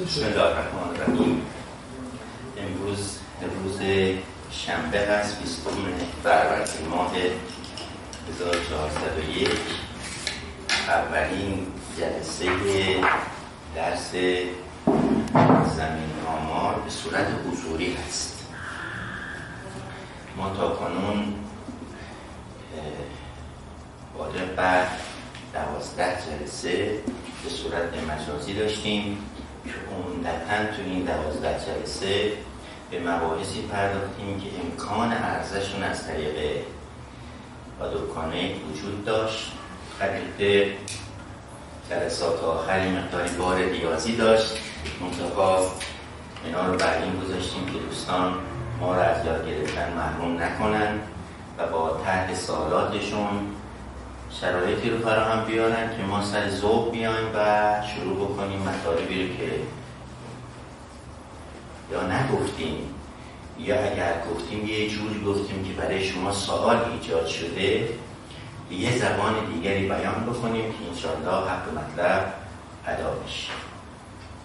بسم الله الرحمن الرحیم. امروز روز شنبه هست، 20 فروردین ماه 1401. اولین جلسه درس زمین آمار به صورت حضوری هست. ما تا کنون بالغ بر 12 جلسه به صورت مجازی داشتیم که عمدتاً تو این 12 جلسه به مباحثی پرداختیم که امکان عرضشون از طریق دکانه وجود داشت. البته جلسات آخری مقداری بار ریاضی داشت، منتها اینا رو بر این گذاشتیم که دوستان ما رو از یاد گرفتن محروم نکنن و با طرح سوالاتشون شرایطی رو فراهم بیارن که ما سر ذوق بیایم و شروع بکنیم مطالبی رو که یا نگفتیم یا اگر گفتیم یه جوری گفتیم که برای شما سوال ایجاد شده به یه زبان دیگری بیان بکنیم که انشاءالله حق مطلب ادا بشه.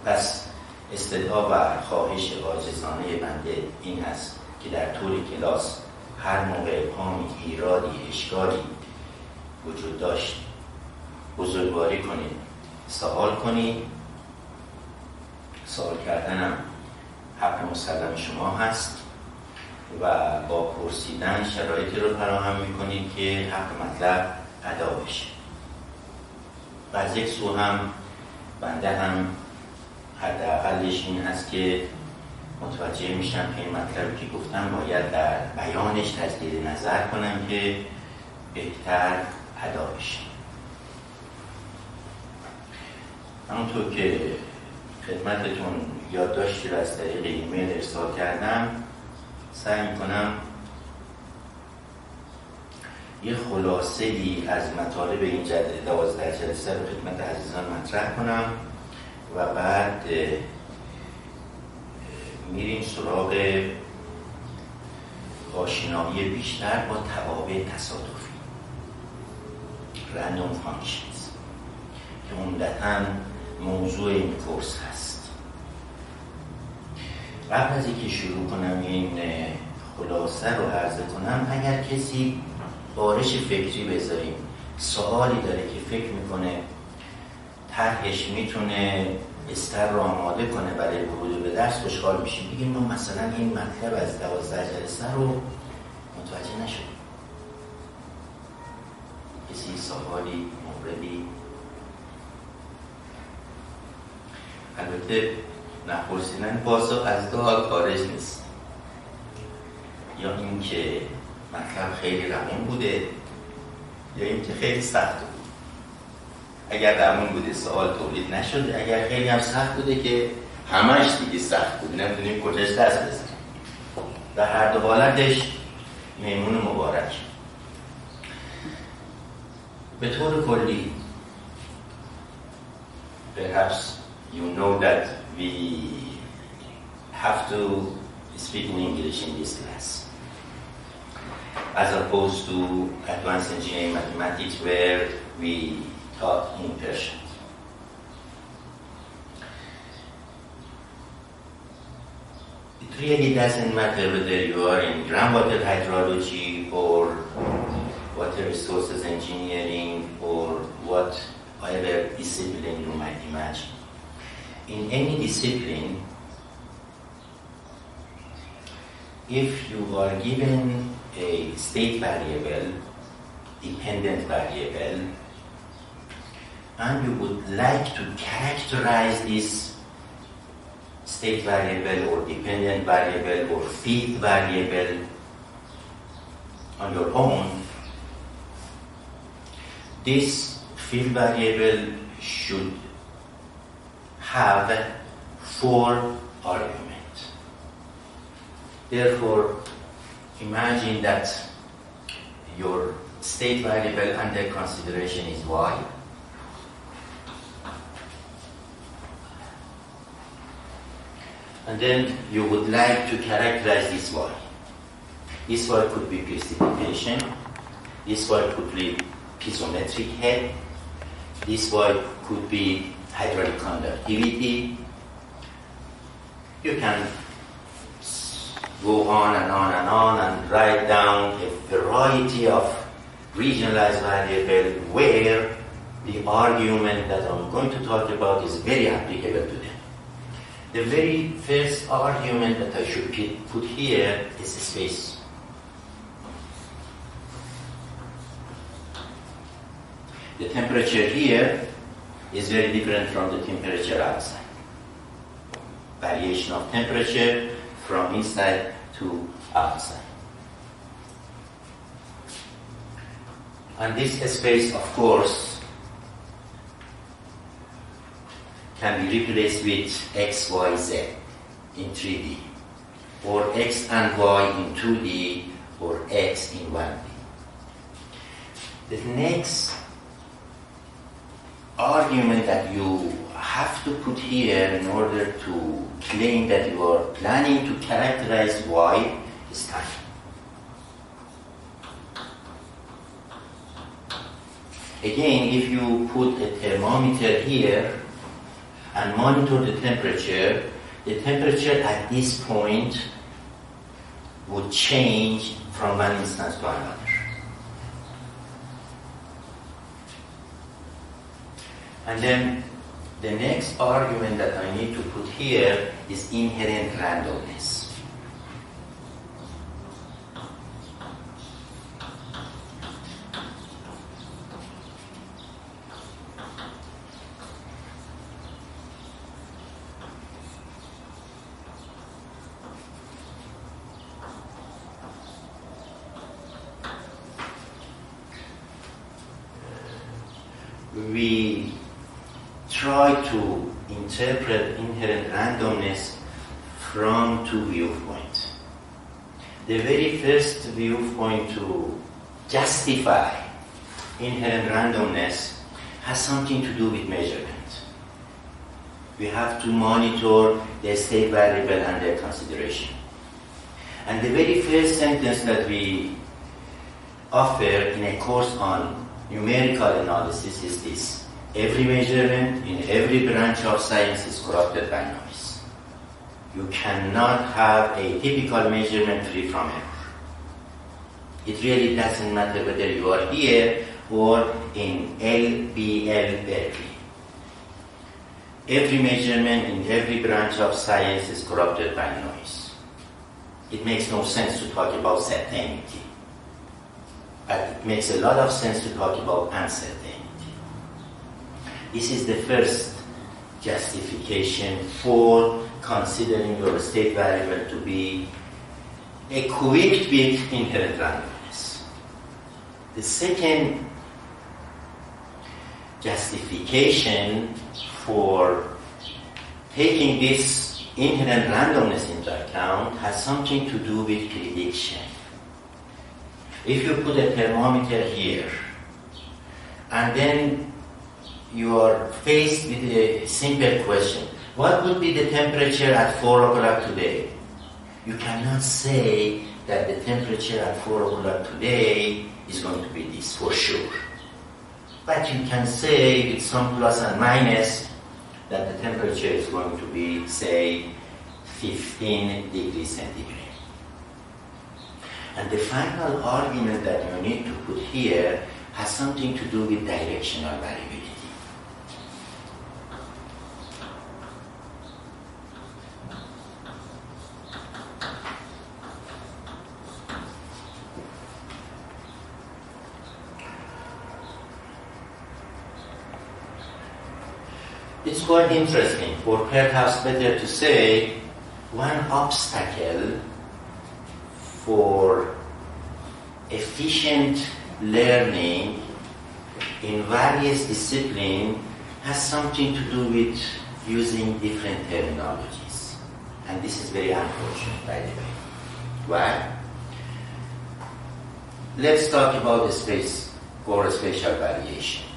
پس استدعا و خواهش عاجزانه بنده این است که در طول کلاس هر موقع ابهامی، ایرادی، اشکالی وجود داشت بزرگواری کنید، سوال کنید. سوال کردنم حق مسلم شما هست و با پرسیدن شرایطی رو فراهم میکنید که حق مطلب ادا بشه. و از یک سو هم بنده هم حداقلش این هست که متوجه میشم که این مطلبی که گفتم باید در بیانش تجدید نظر کنم که بهتر ادا بشه. همونطور که خدمتتون یادداشتی رو از طریق ایمیل ارسال کردم، سعی میکنم یه خلاصه‌ای از مطالب این 12 جلسه رو خدمت عزیزان مطرح کنم و بعد میریم سراغ آشنایی بیشتر با توابع تصادفی، رندوم فانکشنز، که عمدتاً موضوع این کورس هست. قبل از اینکه شروع کنم این خلاصه رو عرض کنم، اگر کسی بارش فکری بذاریم سوالی داره که فکر میکنه طرحش میتونه بستر رو آماده کنه برای ورود به درس، خوشحال میشیم. بگیم ما مثلا این مطلب از 12 جلسه رو متوجه نشدیم. کسی سوالی موردی؟ البته نپرسیدن باز از دعا خارج نیست، یا اینکه مطلب خیلی روون بوده یا اینکه خیلی سخت بود. اگر روون بوده سوال تولید نشده، اگر خیلی هم سخت بوده که همش دیگه سخت بود، نمیدونیم کجاش دست بزنیم. در هر دو حالتش میمون مبارک. به طور کلی perhaps you know that we have to speak in English in this class as opposed to advanced engineering mathematics where we taught in Persian. It really doesn't matter whether you are in groundwater hydrology or water resources engineering or whatever discipline you might imagine. In any discipline, if you are given a state variable, dependent variable, and you would like to characterize this state variable or dependent variable or field variable on your own, this field variable should have 4 arguments. Therefore, imagine that your state variable under consideration is y. And then you would like to characterize this y. This y could be precipitation, this y could be piezometric head, this y could be hydraulic conductivity, You can go on and on and on and write down a variety of regionalized variables where the argument that I'm going to talk about is very applicable to them. The very first argument that I should put here is space. The temperature here is very different from the temperature outside. Variation of temperature from inside to outside. And this space, of course, can be replaced with x, y, z in 3D, or x and y in 2D, or x in 1D. The next argument that you have to put here in order to claim that you are planning to characterize y is time. Again, if you put a thermometer here and monitor the temperature at this point would change from one instance to another. And then the next argument that I need to put here is inherent randomness. We try to interpret inherent randomness from two viewpoints. The very first viewpoint to justify inherent randomness has something to do with measurement. We have to monitor the state variable under consideration. And the very first sentence that we offer in a course on numerical analysis is this: every measurement in every branch of science is corrupted by noise. You cannot have a typical measurement free from error. It really doesn't matter whether you are here or in LBL Berkeley. Every measurement in every branch of science is corrupted by noise. It makes no sense to talk about certainty, but it makes a lot of sense to talk about uncertainty. This is the first justification for considering your state variable to be equipped with inherent randomness. The second justification for taking this inherent randomness into account has something to do with prediction. If you put a thermometer here and then you are faced with a simple question: what would be the temperature at 4 o'clock today? You cannot say that the temperature at 4 o'clock today is going to be this for sure. But you can say with some plus and minus that the temperature is going to be, say, 15 degrees centigrade. And the final argument that you need to put here has something to do with directional variability. It's quite interesting, or perhaps better to say, one obstacle for efficient learning in various disciplines has something to do with using different terminologies. And this is very unfortunate, by the way. Why? Let's talk about the space or spatial variation.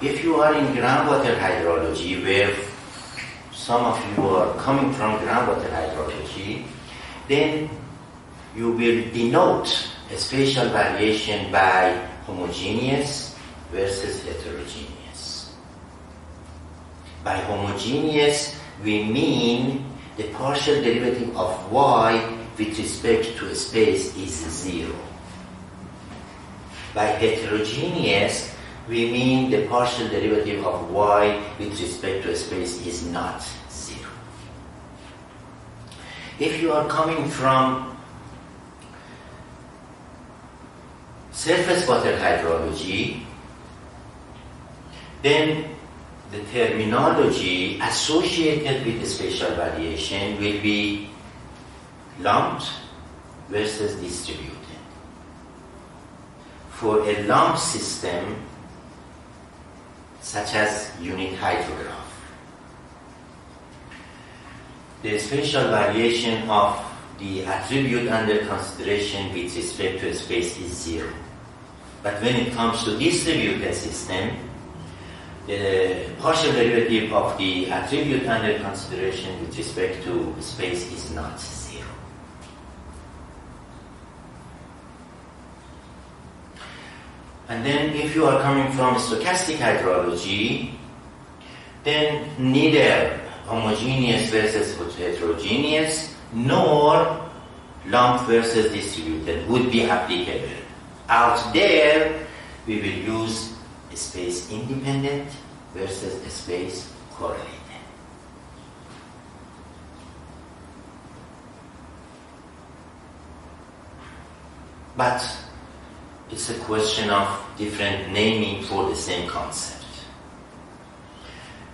If you are in groundwater hydrology, where some of you are coming from groundwater hydrology, then you will denote a spatial variation by homogeneous versus heterogeneous. By homogeneous we mean the partial derivative of y with respect to a space is 0. By heterogeneous, we mean the partial derivative of y with respect to a space is not 0. If you are coming from surface water hydrology, then the terminology associated with the spatial variation will be lumped versus distributed. For a lumped system, such as unit hydrograph, the spatial variation of the attribute under consideration with respect to a space is 0. But when it comes to distributed system, the partial derivative of the attribute under consideration with respect to space is not 0. And then if you are coming from stochastic hydrology, then neither homogeneous versus heterogeneous nor lumped versus distributed would be applicable. Out there, we will use a space independent versus a space correlated. But it's a question of different naming for the same concept.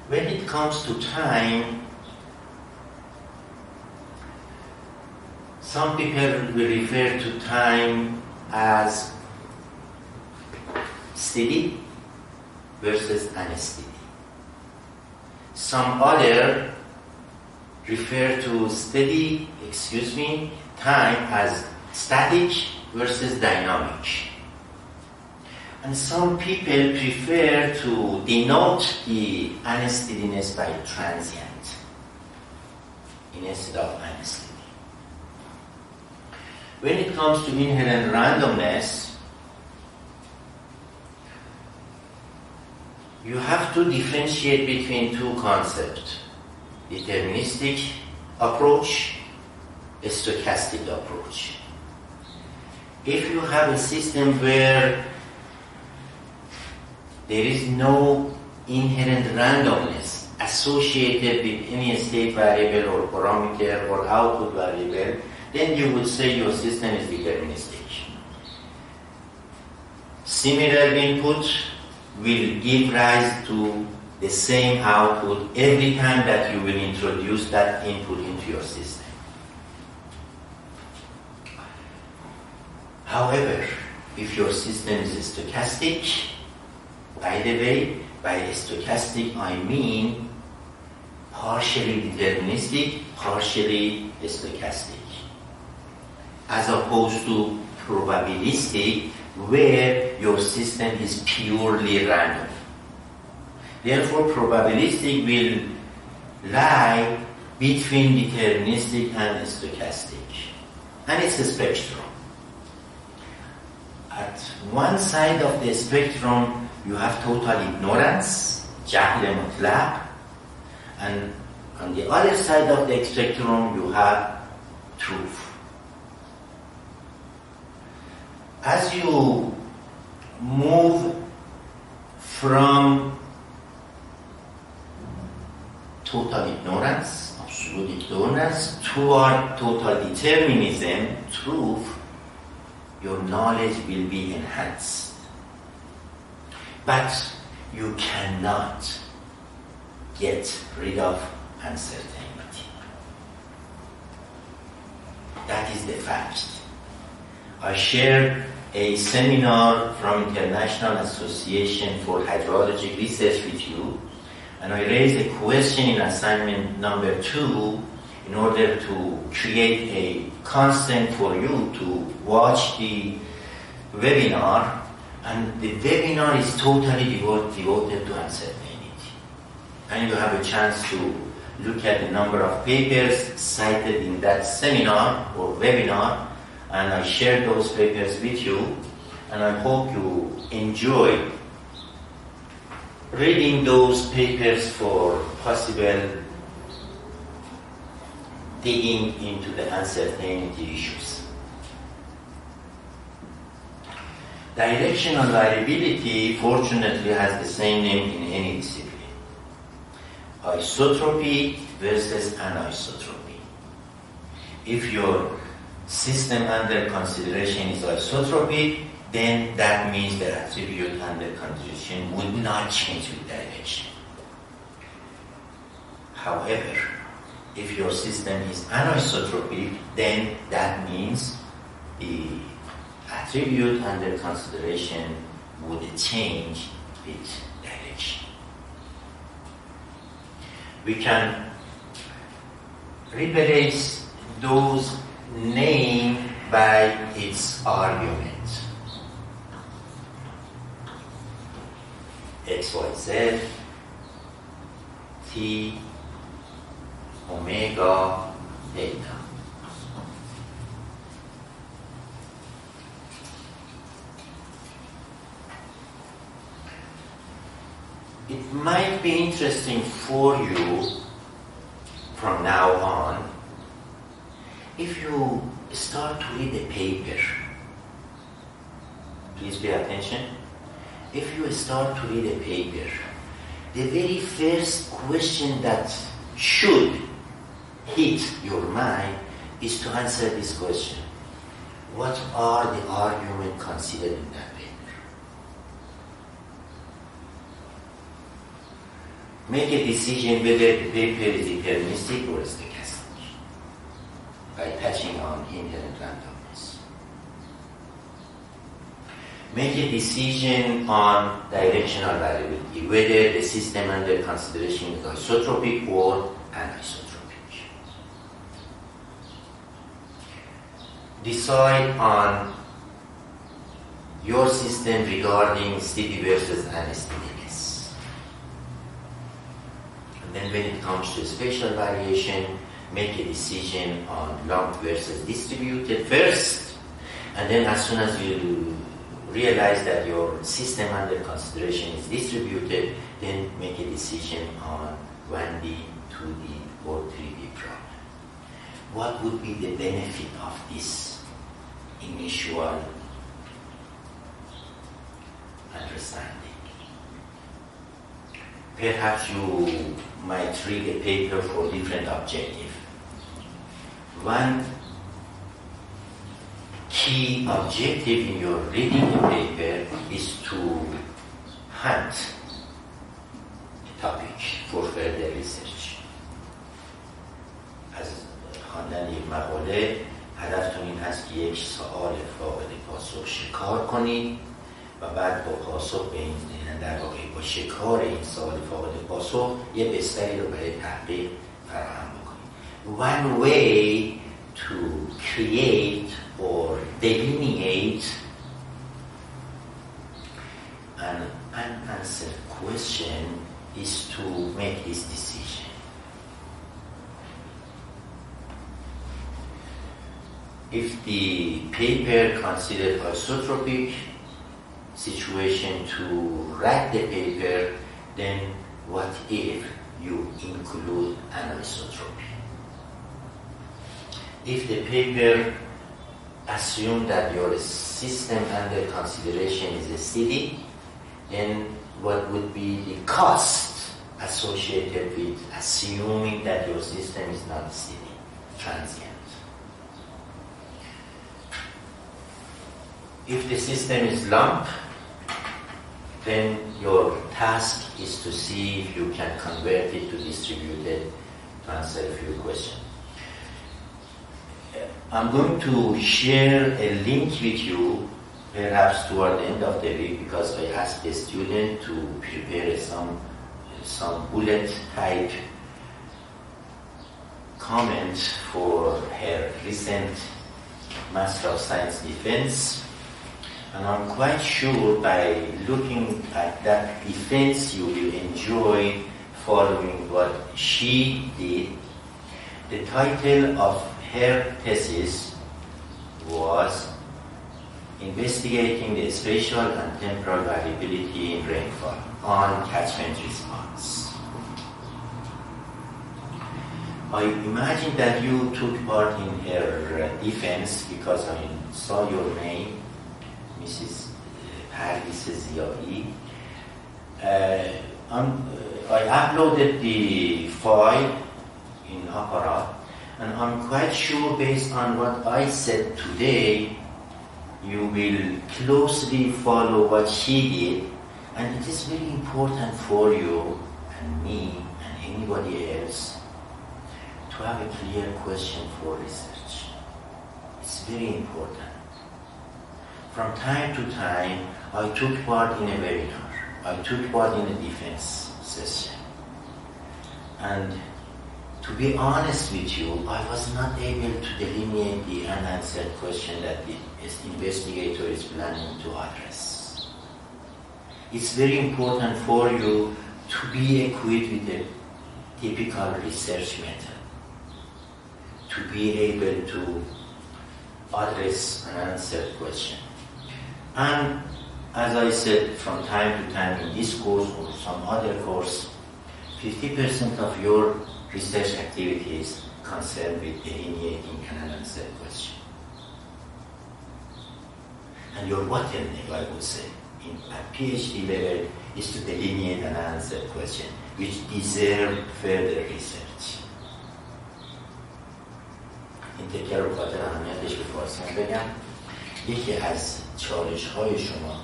When it comes to time, some people will refer to time as steady versus unsteady. Some other refer to time as static versus dynamic. And some people prefer to denote the unsteadiness by transient instead of unsteady. When it comes to inherent randomness, you have to differentiate between two concepts: deterministic approach, a stochastic approach. If you have a system where there is no inherent randomness associated with any state variable or parameter or output variable, then you would say your system is deterministic. Similar input will give rise to the same output every time that you will introduce that input into your system. However, if your system is stochastic, by the way, by stochastic I mean partially deterministic, partially stochastic, as opposed to probabilistic, where your system is purely random. Therefore, probabilistic will lie between deterministic and stochastic. And it's a spectrum. At one side of the spectrum, you have total ignorance, jahl mutlaq, and on the other side of the spectrum, you have truth. As you move from total ignorance, absolute ignorance, toward total determinism, truth, your knowledge will be enhanced. But you cannot get rid of uncertainty. That is the fact. I shared a seminar from International Association for Hydrologic Research with you, and I raised a question in assignment number 2 in order to create a constant for you to watch the webinar, and the webinar is totally devoted to uncertainty. And you have a chance to look at the number of papers cited in that seminar or webinar, and I shared those papers with you, and I hope you enjoy reading those papers for possible digging into the uncertainty issues. Directional variability, fortunately, has the same name in any discipline. Isotropy versus anisotropy. If your system under consideration is isotropic, then that means the attribute under consideration would not change with direction. However, if your system is anisotropic, then that means the attribute under consideration would change with direction. We can replace those names by its argument. X, Y, Z, T, omega, theta. It might be interesting for you from now on if you start to read a paper. Please pay attention. If you start to read a paper, the very first question that should hit your mind is to answer this question. What are the arguments considered in that paper? Make a decision whether the paper is deterministic or stochastic by touching on inherent randomness. Make a decision on directional variability, whether the system under consideration is isotropic or anisotropic. Decide on your system regarding steady versus unsteadiness. And then when it comes to spatial variation, make a decision on lumped versus distributed first, and then as soon as you realize that your system under consideration is distributed, then make a decision on 1D, 2D, or 3D problem. What would be the benefit of this initial understanding? Perhaps you might read a paper for different objectives. One key objective in your reading a paper is to hunt a topic for further research. از خواندن یک مقاله هدفتون این هست که یک سوال فاقد پاسخ شکار کنید و بعد با پاسخ به این در واقع با شکار این سوال فاقد پاسخ یه بستری رو برای تحقیق فراهم بکنید. One way to create or delineate an unanswered question is to make this decision. If the paper considered isotropic situation to write the paper, then what if you include anisotropy? If the paper assumes that your system under consideration is steady, then what would be the cost associated with assuming that your system is not steady, transient? If the system is lump, then your task is to see if you can convert it to distributed to answer a few questions. I'm going to share a link with you perhaps toward the end of the week, because I asked the student to prepare some bullet type comment for her recent Master of Science defense. And I'm quite sure by looking at that defense you will enjoy following what she did. The title of her thesis was Investigating the Spatial and Temporal Variability in Rainfall on Catchment Response. I imagine that you took part in her defense because I saw your name, Mrs. Hadith Ziyahi. I uploaded the file in Opera, and I'm quite sure based on what I said today, you will closely follow what she did, and it is very important for you and me and anybody else to have a clear question for research. It's very important. From time to time, I took part in a webinar. I took part in a defense session. And to be honest with you, I was not able to delineate the unanswered question that the investigator is planning to address. It's very important for you to be equipped with a typical research method, to be able to address an unanswered question. And as I said, from time to time in this course or some other course, 50% of your research activities concerned with delineating an unanswered question. And your bottleneck, I would say, at PhD level, is to delineate an unanswered question, which deserve further research. این تکه رو خاطر اهمیتش به فارسی بگم. یکی از چالش‌های شما،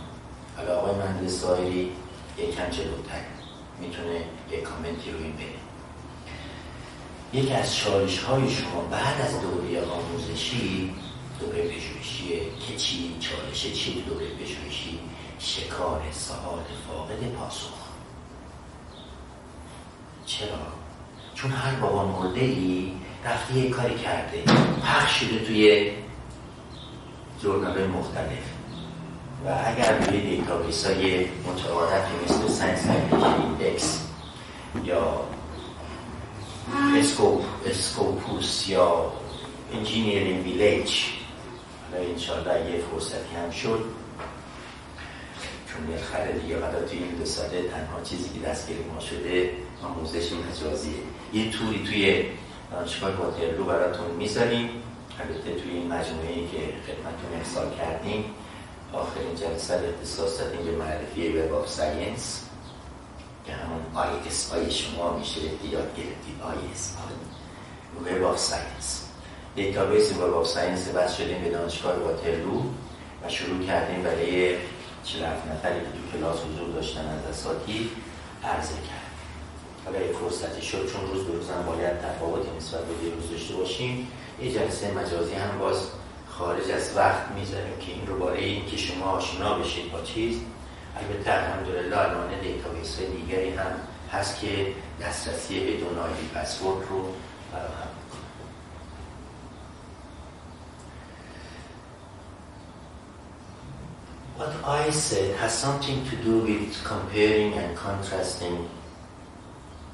حالا آقای مهندس ظاهری یکم جلوتر میتونه یک کامنتی رو این بده. یکی از چالش‌های شما بعد از دوره آموزشی، دوره پژوهشیه که چی؟ چالش چی دوره پژوهشی؟ شکار سوال فاقد پاسخ. چرا؟ چون هر بابا مرده‌ای رفته یه کاری کرده، پخش شده توی ژورنال‌های مختلف و اگر روی دیتابیس‌های متعارفی مثل ساینس اپلیکیشن ایندکس یا اسکوپوس یا انجینیرینگ ویلیج، حالا انشاءالله یه فرصتی هم شد، چون یه خره دیگه قرار توی این 2 ساله تنها چیزی که دستگیر ما شده آموزش مجازیه. یه توری توی دانشگاه واترلو براتون میذاریم، البته توی این مجموعه‌ای که خدمتتون ارسال کردیم. آخرین جلسه اختصاص دادیم به معرفی وب آف ساینس که همون ISI شما میشه یاد گرفتید. ISI وب آف ساینس، دیتابیس وب آف ساینس. بعد شدیم به دانشگاه واترلو و شروع کردیم برای 47 نفری که تو کلاس حضور داشتن از اساتید عرضه کرد. حالا یک فرصتی شد، چون روز به روزم باید تفاوتی نسبت به دیروز داشته باشیم، یه جلسه مجازی هم باز خارج از وقت میذاریم که این رو برای این که شما آشنا بشید با چیز. البته الحمدلله الان دیتابیس های دیگری هم هست که دسترسی بدون آیدی پسورد رو فراهم میکنه. What I said has something to do with comparing and contrasting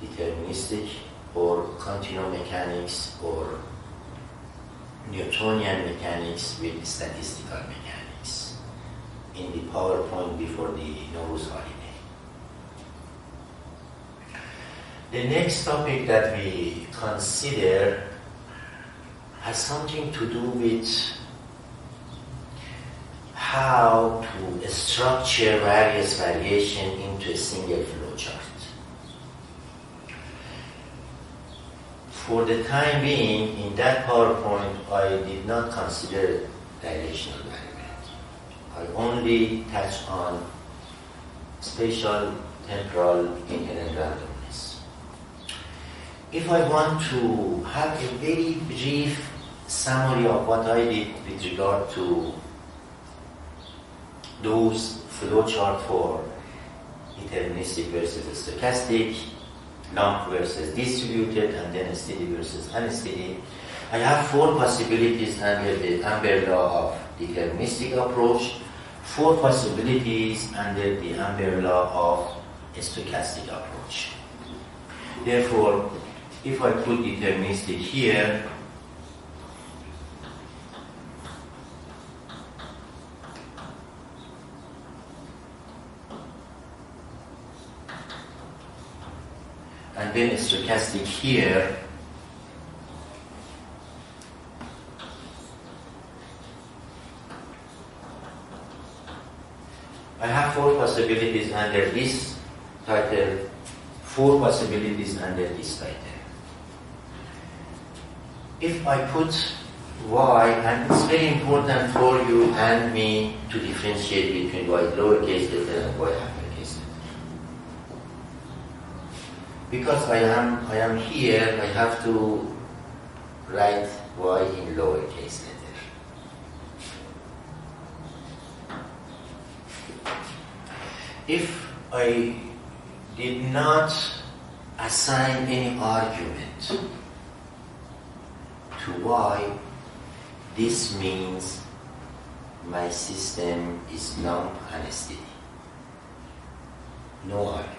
deterministic or continuum mechanics or Newtonian mechanics with statistical mechanics in the PowerPoint before the Nowruz holiday. The next topic that we consider has something to do with how to structure various variations into a single flowchart. For the time being, in that PowerPoint, I did not consider dilational variability. I only touched on spatial, temporal, inherent randomness. If I want to have a very brief summary of what I did with regard to those flowchart for deterministic versus stochastic, lump versus distributed, and then steady versus unsteady, I have 4 possibilities under the umbrella of deterministic approach, 4 possibilities under the umbrella of stochastic approach. Therefore, if I put deterministic here, and then stochastic here, I have 4 possibilities under this title, 4 possibilities under this title. If I put y, and it's very important for you and me to differentiate between y lowercase letter and y uppercase letter. Because I am here, I have to write y in lowercase letter. If I did not assign any argument to y, this means my system is non-unsteady. No argument.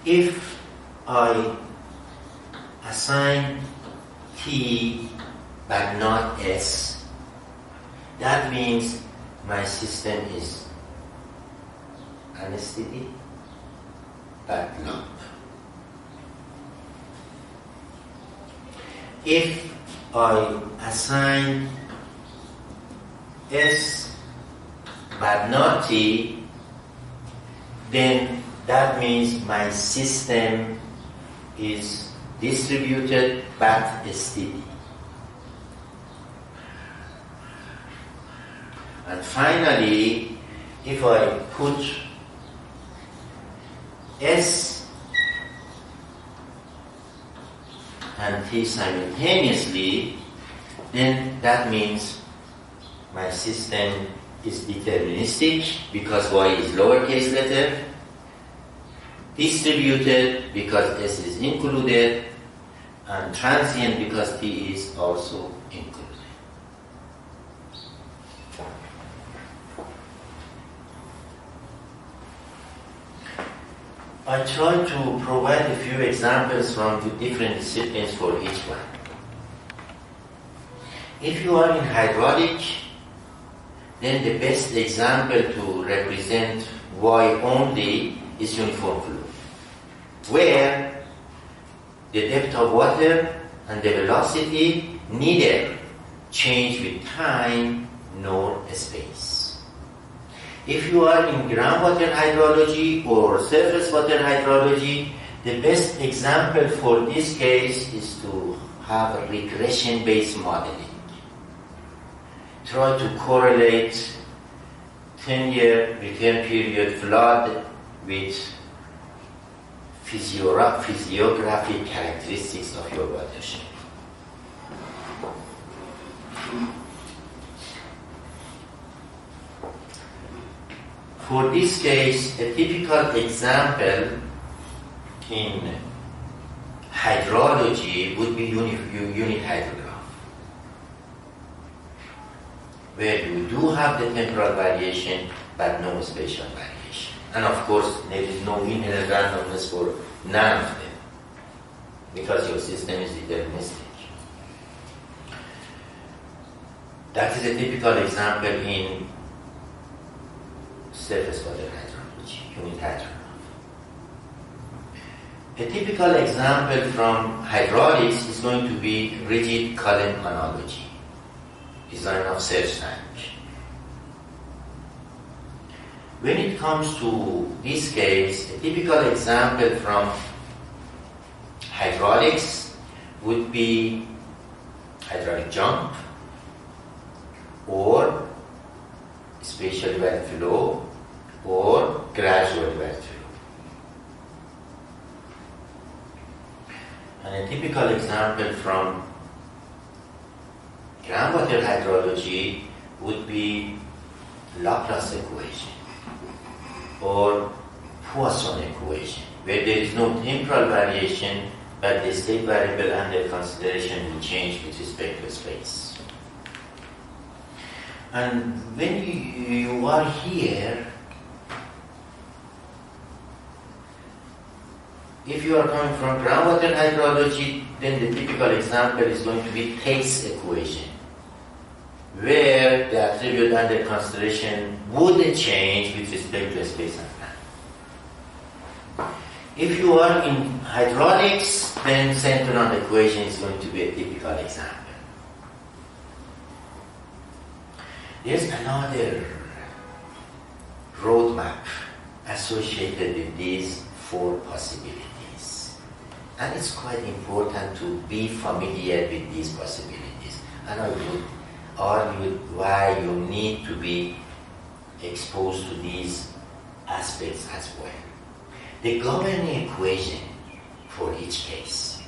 If I assign t but not s, that means my system is unsteady but lump. If I assign s but not t, then that means my system is distributed but steady. And finally, if I put s and t simultaneously, then that means my system is deterministic because y is lowercase letter, distributed because s is included, and transient because t is also included. I try to provide a few examples from the different disciplines for each one. If you are in hydraulic, then the best example to represent y only is uniform flow, where the depth of water and the velocity neither change with time nor space. If you are in groundwater hydrology or surface water hydrology, the best example for this case is to have a regression-based modeling. Try to correlate 10-year return period flood with physiographic characteristics of your watershed. For this case, a typical example in hydrology would be unit hydrograph, where you do have the temporal variation but no spatial variation. And of course, there is no inherent randomness for none of them, because your system is deterministic. That is a typical example in surface water hydrology, unit hydrograph. A typical example from hydraulics is going to be rigid column analogy, design of surge tank. When it comes to this case, a typical example from hydraulics would be hydraulic jump or spatial well flow or gradual well flow. And a typical example from groundwater hydrology would be Laplace equation or Poisson equation, where there is no temporal variation, but the state variable under consideration will change with respect to space. And when you are here, if you are coming from groundwater hydrology, then the typical example is going to be Tate's equation, where the attribute under consideration would change with respect to space and time. If you are in hydraulics, then Centennial equation is going to be a typical example. There's another roadmap associated with these four possibilities. And it's quite important to be familiar with these possibilities. And I would argue why you need to be exposed to these aspects as well. The governing equation for each case.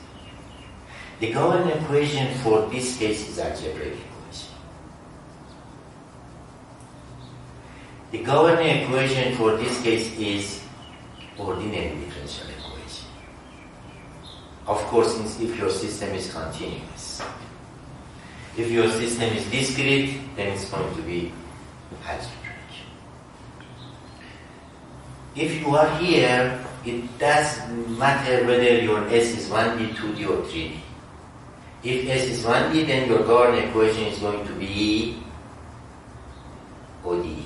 The governing equation for this case is algebraic equation. The governing equation for this case is ordinary differential equation. Of course, if your system is continuous. If your system is discrete, then it's going to be algebraic. If you are here, it doesn't matter whether your S is 1D, 2D, or 3D. If S is 1D, then your governing equation is going to be ODE.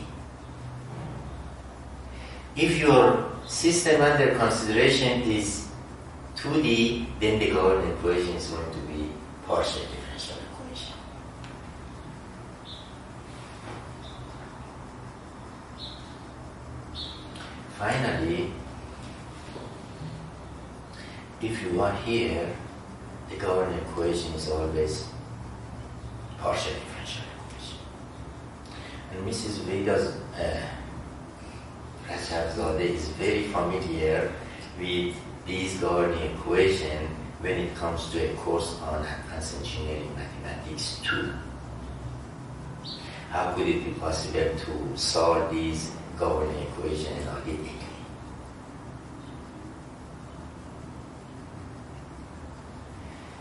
If your system under consideration is 2D, then the governing equation is going to be partial differential equation. Finally, if you are here, the governing equation is always partial differential equation. And Mrs. Veda's Rajabzadeh is very familiar with these governing equations when it comes to a course on advanced engineering mathematics 2. How could it be possible to solve these governing equations analytically?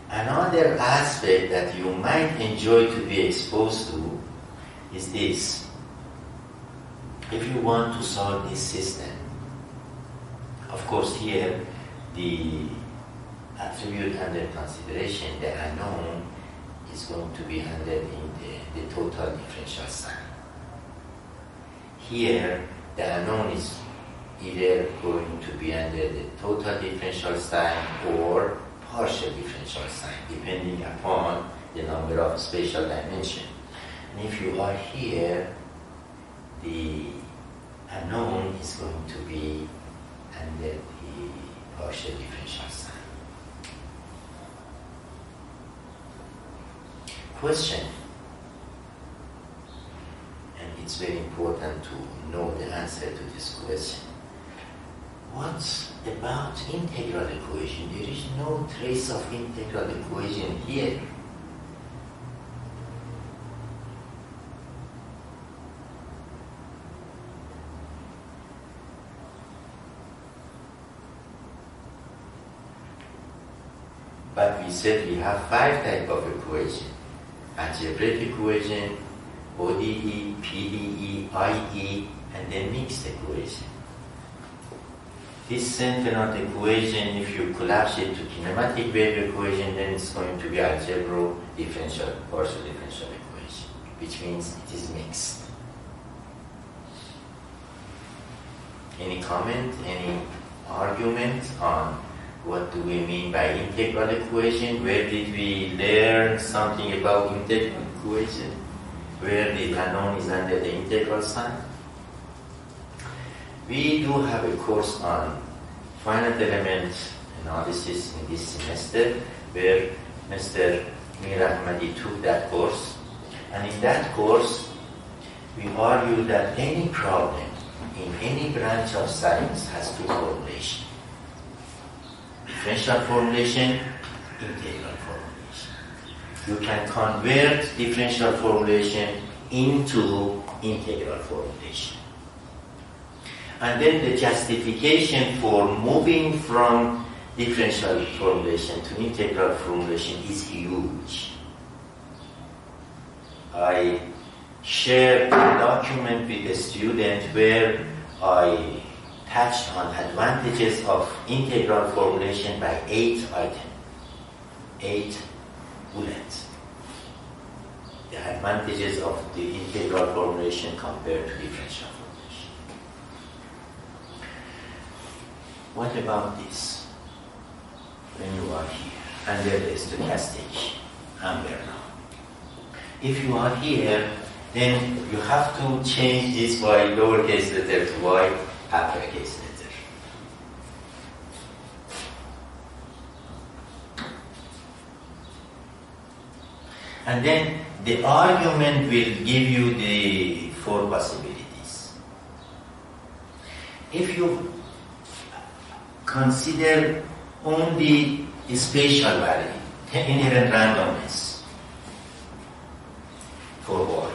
Another aspect that you might enjoy to be exposed to is this. If you want to solve this system, of course here the attribute under consideration, the unknown, is going to be under the total differential sign. Here the unknown is either going to be under the total differential sign or partial differential sign, depending upon the number of spatial dimensions. And if you are here, the unknown is going to be under the partial differential sign. Question, and it's very important to know the answer to this question. What about integral equation? There is no trace of integral equation here. But we said we have 5 types of equation. Algebraic equation, ODE, PDE, IE, and then mixed equation. This center node equation, if you collapse it to kinematic wave equation, then it's going to be algebra differential, partial differential equation, which means it is mixed. Any comment, any argument on what do we mean by integral equation? Where did we learn something about integral equation? Where the unknown is under the integral sign? We do have a course on finite element analysis in this semester where Mr. Mir Ahmadi took that course. And in that course, we argue that any problem in any branch of science has 2 formulations. Differential formulation, integral formulation. You can convert differential formulation into integral formulation. And then the justification for moving from differential formulation to integral formulation is huge. I shared a document with a student where I touched on advantages of integral formulation by 8 items, 8 bullets. The advantages of the integral formulation compared to differential formulation. What about this? When you are here, under the stochastic umbrella. If you are here, then you have to change this y lowercase letter to y uppercase letter. And then the argument will give you the four possibilities. If you consider only spatial value, inherent randomness for y,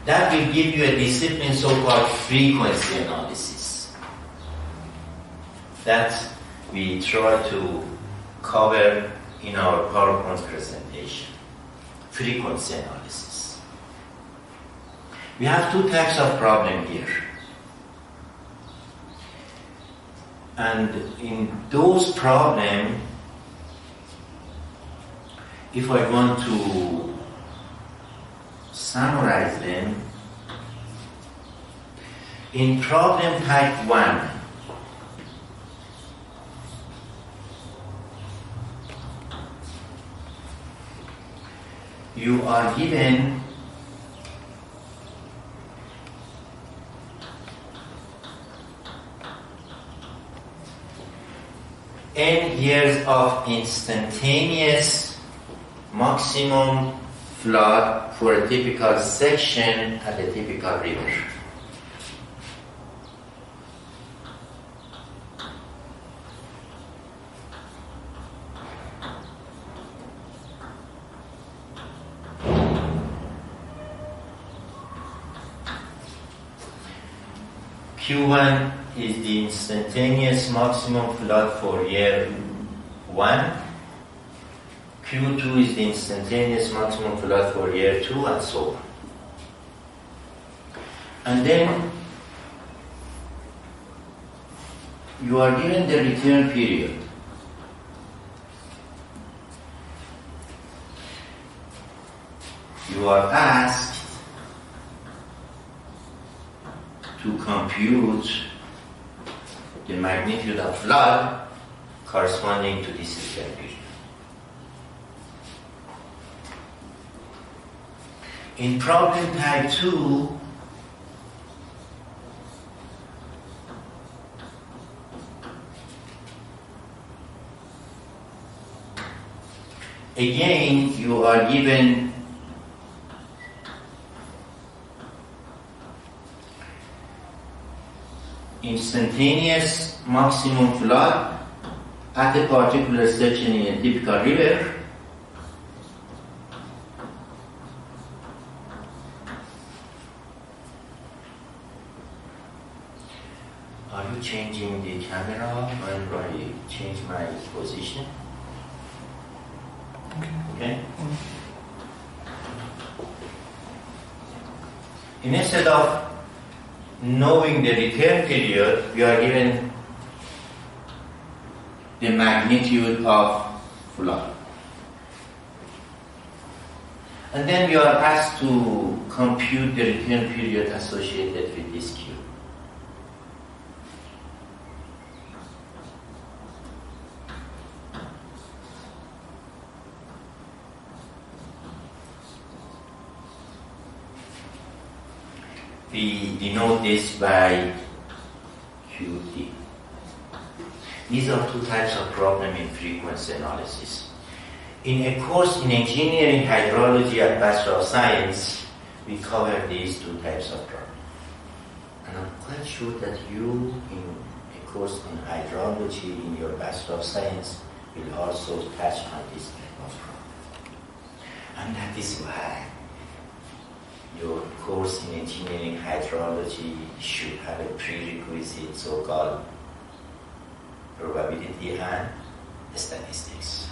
that will give you a discipline so-called frequency analysis that we try to cover in our PowerPoint presentation. Frequency analysis. We have two types of problem here. And in those problems, if I want to summarize them, in problem type 1, you are given n years of instantaneous maximum flood for a typical section at a typical river. Q1 is the instantaneous maximum flood for year 1. Q2 is the instantaneous maximum flood for year 2, and so on. And then you are given the return period. You are asked to compute the magnitude of flood corresponding to this return period. In problem type 2, again you are given instantaneous maximum flood at a particular section in a typical river. Are you changing the camera when I change my position? Okay? Instead of knowing the return period, you are given the magnitude of flood. And then you are asked to compute the return period associated with this Q. We denote this by QT. These are two types of problem in frequency analysis. In a course in engineering hydrology at Bachelor of Science, we cover these two types of problems. And I'm quite sure that you, in a course on hydrology in your Bachelor of Science, will also touch on this type of problem. And that is why your course in engineering hydrology should have a prerequisite so-called probability and statistics.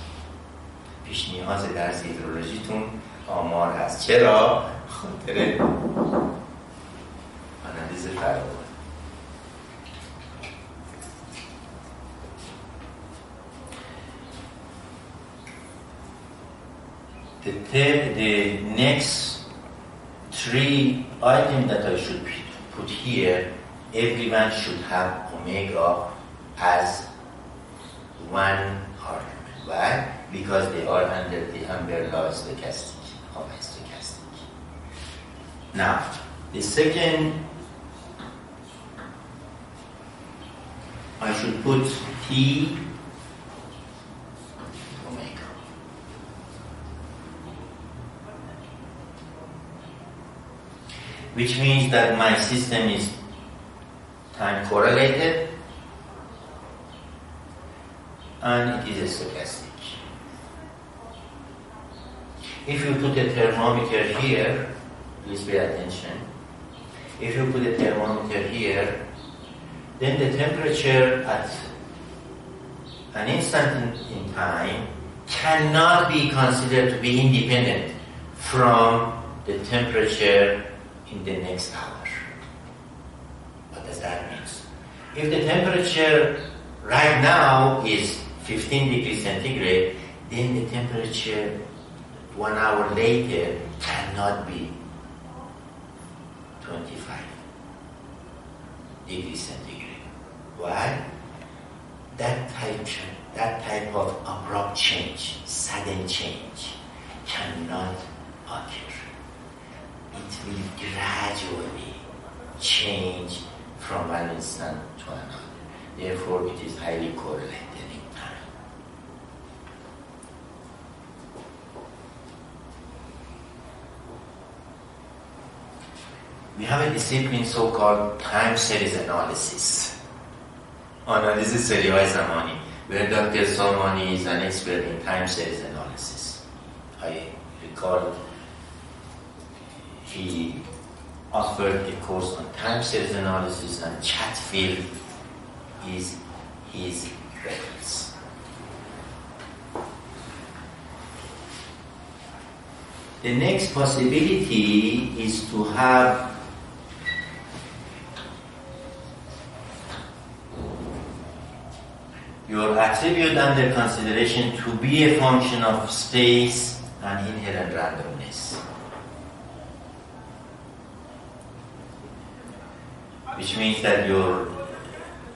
پیش نیاز درس هیدرولوژیتون آمار هست. چرا؟ خاطر آنالیز فراوان. The next three items that I should put here, everyone should have omega as one argument. Why? Because they are under the umbrella stochastic. of a stochastic. Now, the second, I should put T omega. Which means that my system is time correlated and it is stochastic. If you put a thermometer here, please pay attention. If you put a thermometer here, then the temperature at an instant in time cannot be considered to be independent from the temperature in the next hour. What does that mean? If the temperature right now is 15 degrees centigrade, then the temperature 1 hour later cannot be 25 degrees centigrade. Why? That type of abrupt change, sudden change, cannot occur. It will gradually change from one instant to another. Therefore, it is highly correlated in time. We have a discipline so-called time series analysis. Analysis سری‌های زمانی, where Dr. Salmani is an expert in time series analysis. I recall he offered a course on time series analysis, and Chatfield is his reference. The next possibility is to have your attribute under consideration to be a function of space and inherent randomness, which means that your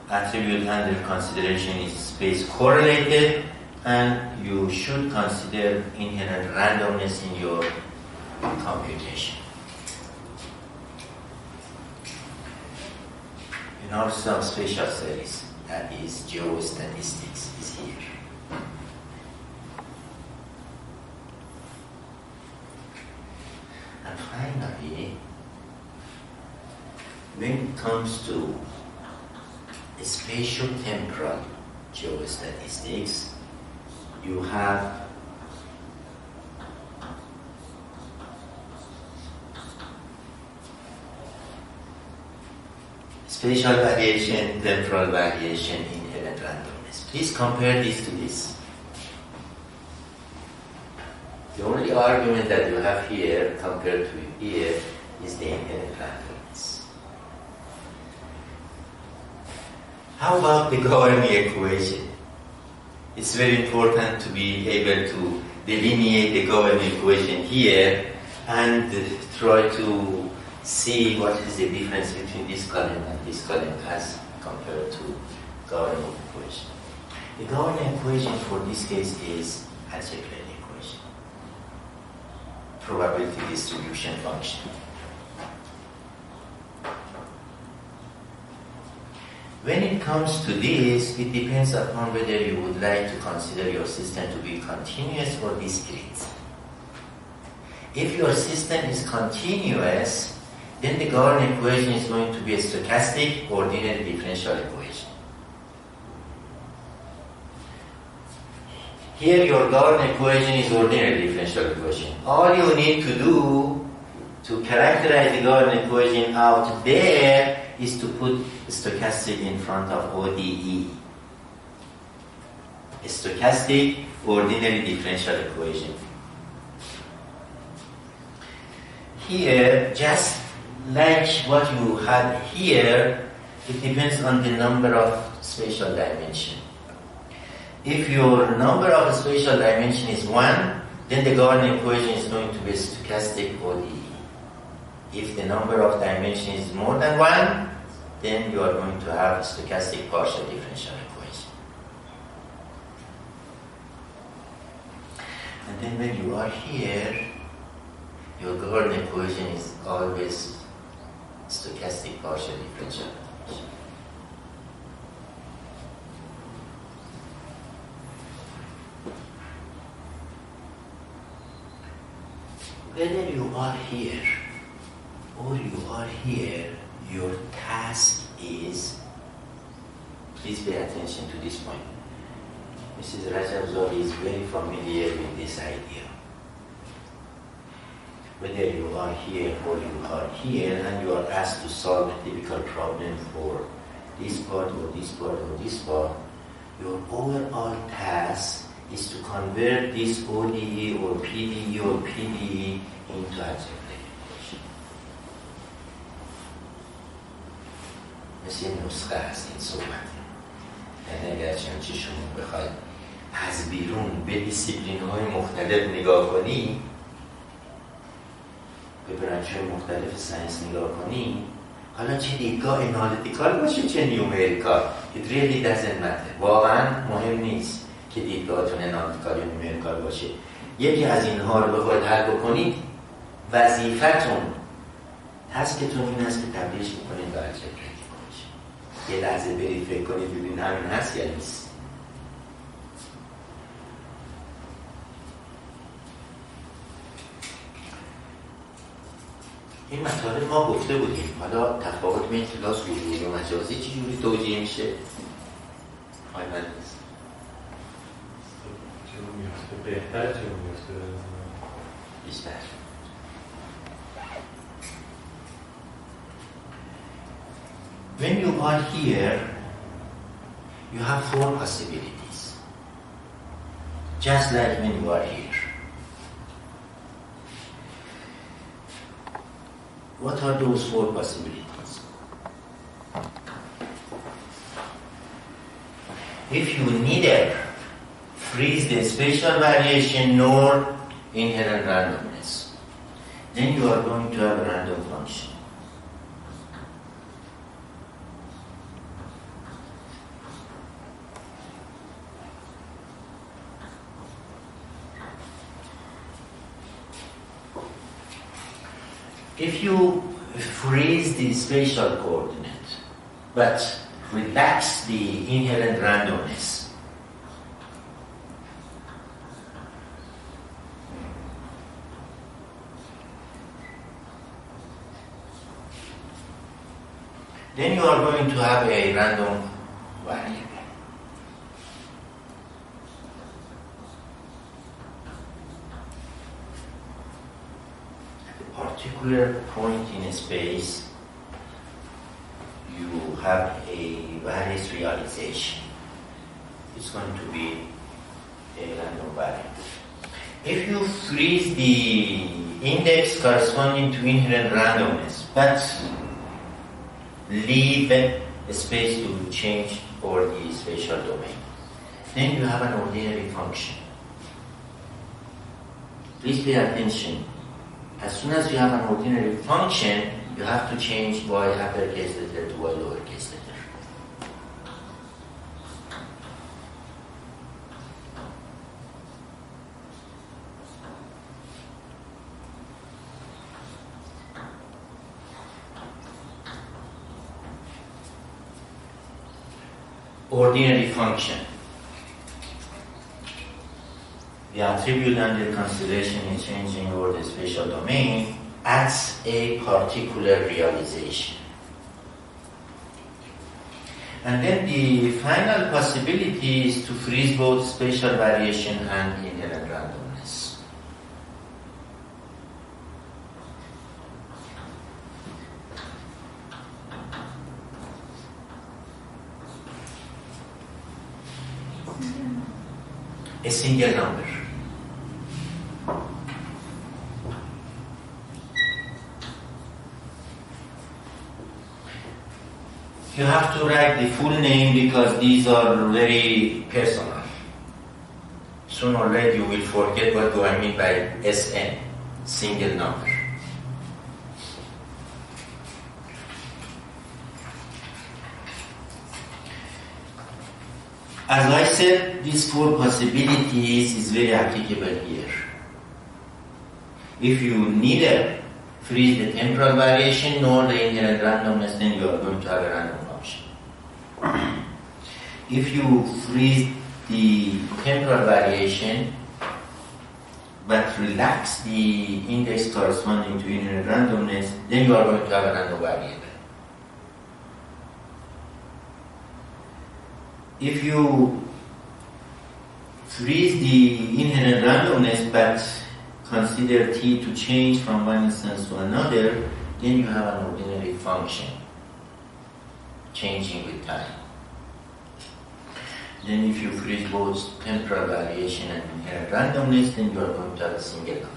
attribute under consideration is space correlated, and you should consider inherent randomness in your computation. And also spatial series, that is geostatistics, is here. And finally, when it comes to spatial-temporal geostatistics, you have spatial variation, temporal variation, inherent randomness. Please compare this to this. The only argument that you have here compared to here is the inherent randomness. How about the governing equation? It's very important to be able to delineate the governing equation here and try to see what is the difference between this column and this column as compared to governing equation. The governing equation for this case is algebraic equation, probability distribution function. When it comes to this, it depends upon whether you would like to consider your system to be continuous or discrete. If your system is continuous, then the governing equation is going to be a stochastic ordinary differential equation. Here your governing equation is ordinary differential equation. All you need to do to characterize the governing equation out there is to put stochastic in front of ODE. A stochastic ordinary differential equation. Here, just like what you had here, it depends on the number of spatial dimension. If your number of spatial dimension is 1, then the governing equation is going to be stochastic ODE. If the number of dimension is more than 1, then you are going to have a stochastic partial differential equation. And then when you are here, your Gordon equation is always stochastic partial differential equation. Whether you are here or you are here, your task is, please pay attention to this point. Mrs. Rajab Zohri is very familiar with this idea. Whether you are here or you are here and you are asked to solve a typical problem for this part or this part or this part, your overall task is to convert this ODE or PDE or PDE into algebraic equation. مثل نسخه هست این صحبت. یعنی اگر چنانچه شما بخواید از بیرون به دیسیپلین های مختلف نگاه کنی، به برانچ های مختلف ساینس نگاه کنی، حالا چه دیدگاه انالیتیکال باشه چه نیومریکال، it really doesn't matter. واقعا مهم نیست که دیدگاهتون انالیتیکال یا نیومریکال باشه. یکی از اینها رو بخواید حل بکنید، وظیفتون، تسکتون این است که تبدیلش بکنید به الجبرایک اکویشن. یه لحظه برید فکر کنید ببینید همین هست یا نیست. این مطالب ما گفته بودیم. حالا تفاوت بین کلاس حضوری و مجازی چجوری توجیه میشه؟ آی من نیست بهتر چه میفته؟ بیشتر. When you are here, you have four possibilities. Just like when you are here. What are those four possibilities? If you neither freeze the spatial variation nor inherent randomness, then you are going to have a random function. If you freeze the spatial coordinate but relax the inherent randomness, then you are going to have a random variable. Particular point in a space, you have a various realization. It's going to be a random variable. If you freeze the index corresponding to inherent randomness, but leave a space to change for the spatial domain, then you have an ordinary function. Please pay attention. As soon as you have an ordinary function, you have to change y uppercase letter to y lowercase letter. Ordinary function. The attribute under consideration in changing over the spatial domain adds a particular realization. And then the final possibility is to freeze both spatial variation and inherent randomness. A single number. You have to write the full name because these are very personal. Sooner or later you will forget what do I mean by SN, single number. As I said, these four possibilities is very applicable here. If you neither freeze the temporal variation nor the inherent randomness, then you are going to have a random function. If you freeze the temporal variation but relax the index corresponding to inherent randomness, then you are going to have a random variable. If you freeze the inherent randomness but consider t to change from one instance to another, then you have an ordinary function changing with time. Then if you freeze both temporal variation and inherent randomness, then you are going to have a single number.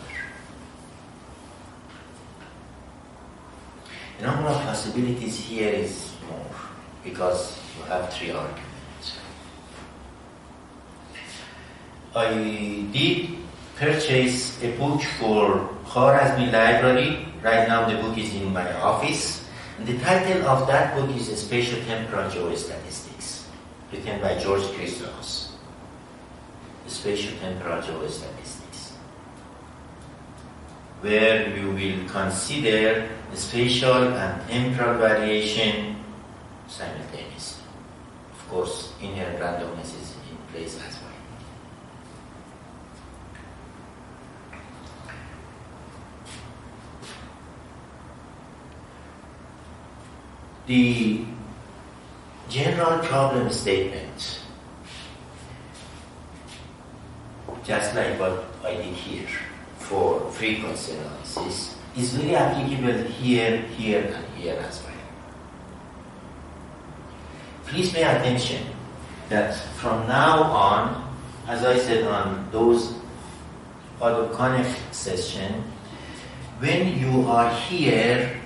The number of possibilities here is more because you have 3 arguments. I did purchase a book for Khwarazmi Library. Right now the book is in my office. And the title of that book is Spatial Temporal Geostatistics, written by George Christos. Spatial Temporal Geostatistics, where we will consider the spatial and temporal variation simultaneously. Of course, inherent randomness is in place as well. The general problem statement, just like what I did here for frequency analysis, is very applicable here, here, and here as well. Please pay attention that from now on, as I said on those AutoConnect session, when you are here,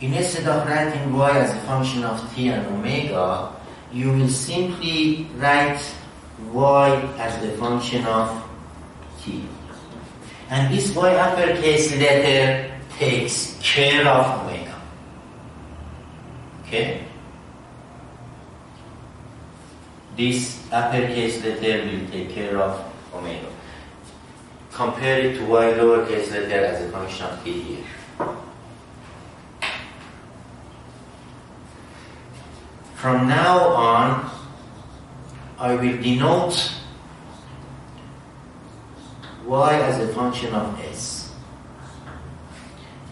instead of writing y as a function of t and omega, you will simply write y as the function of t. And this y uppercase letter takes care of omega. Okay? This uppercase letter will take care of omega. Compare it to y lowercase letter as a function of t here. From now on, I will denote y as a function of s.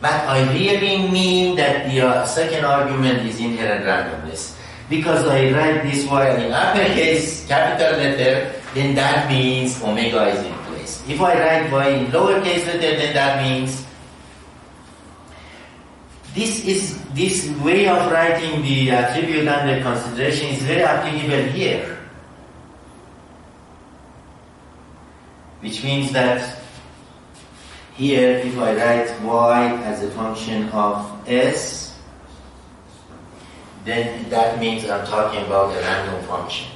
But I really mean that the second argument is inherent randomness. Because I write this y in uppercase, capital letter, then that means omega is in place. If I write y in lowercase letter, then that means this way of writing the attribute under consideration is very applicable here. Which means that here, if I write y as a function of s, then that means I'm talking about a random function.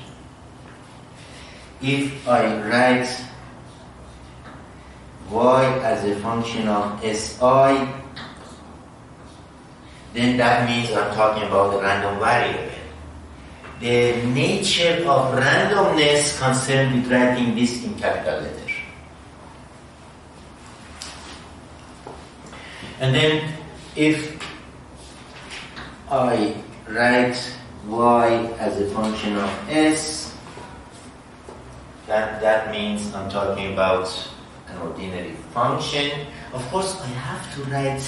If I write y as a function of si, then that means I'm talking about a random variable. The nature of randomness concerned with writing this in capital letter. And then if I write y as a function of s, that means I'm talking about an ordinary function. Of course, I have to write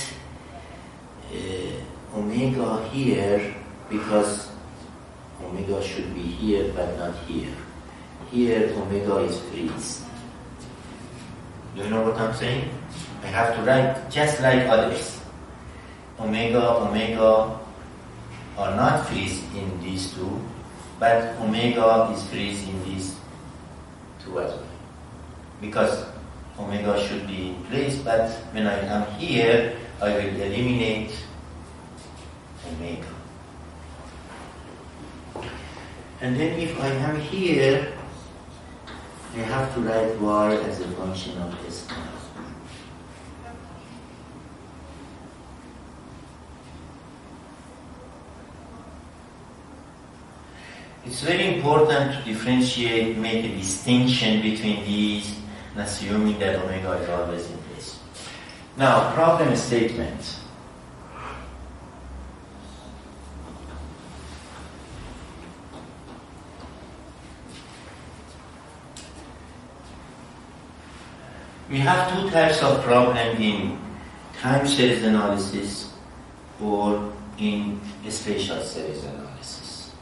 omega here because omega should be here but not here. Here omega is freeze. Do you know what I'm saying? I have to write just like others. Omega are not freeze in these two, but omega is freeze in these two as well. Because omega should be in place, but when I am here, I will eliminate omega. And then if I am here, I have to write y as a function of s. It's very important to differentiate, make a distinction between these, and assuming that omega is always in place. Now, problem statement. We have two types of problem in time series analysis or in spatial series analysis.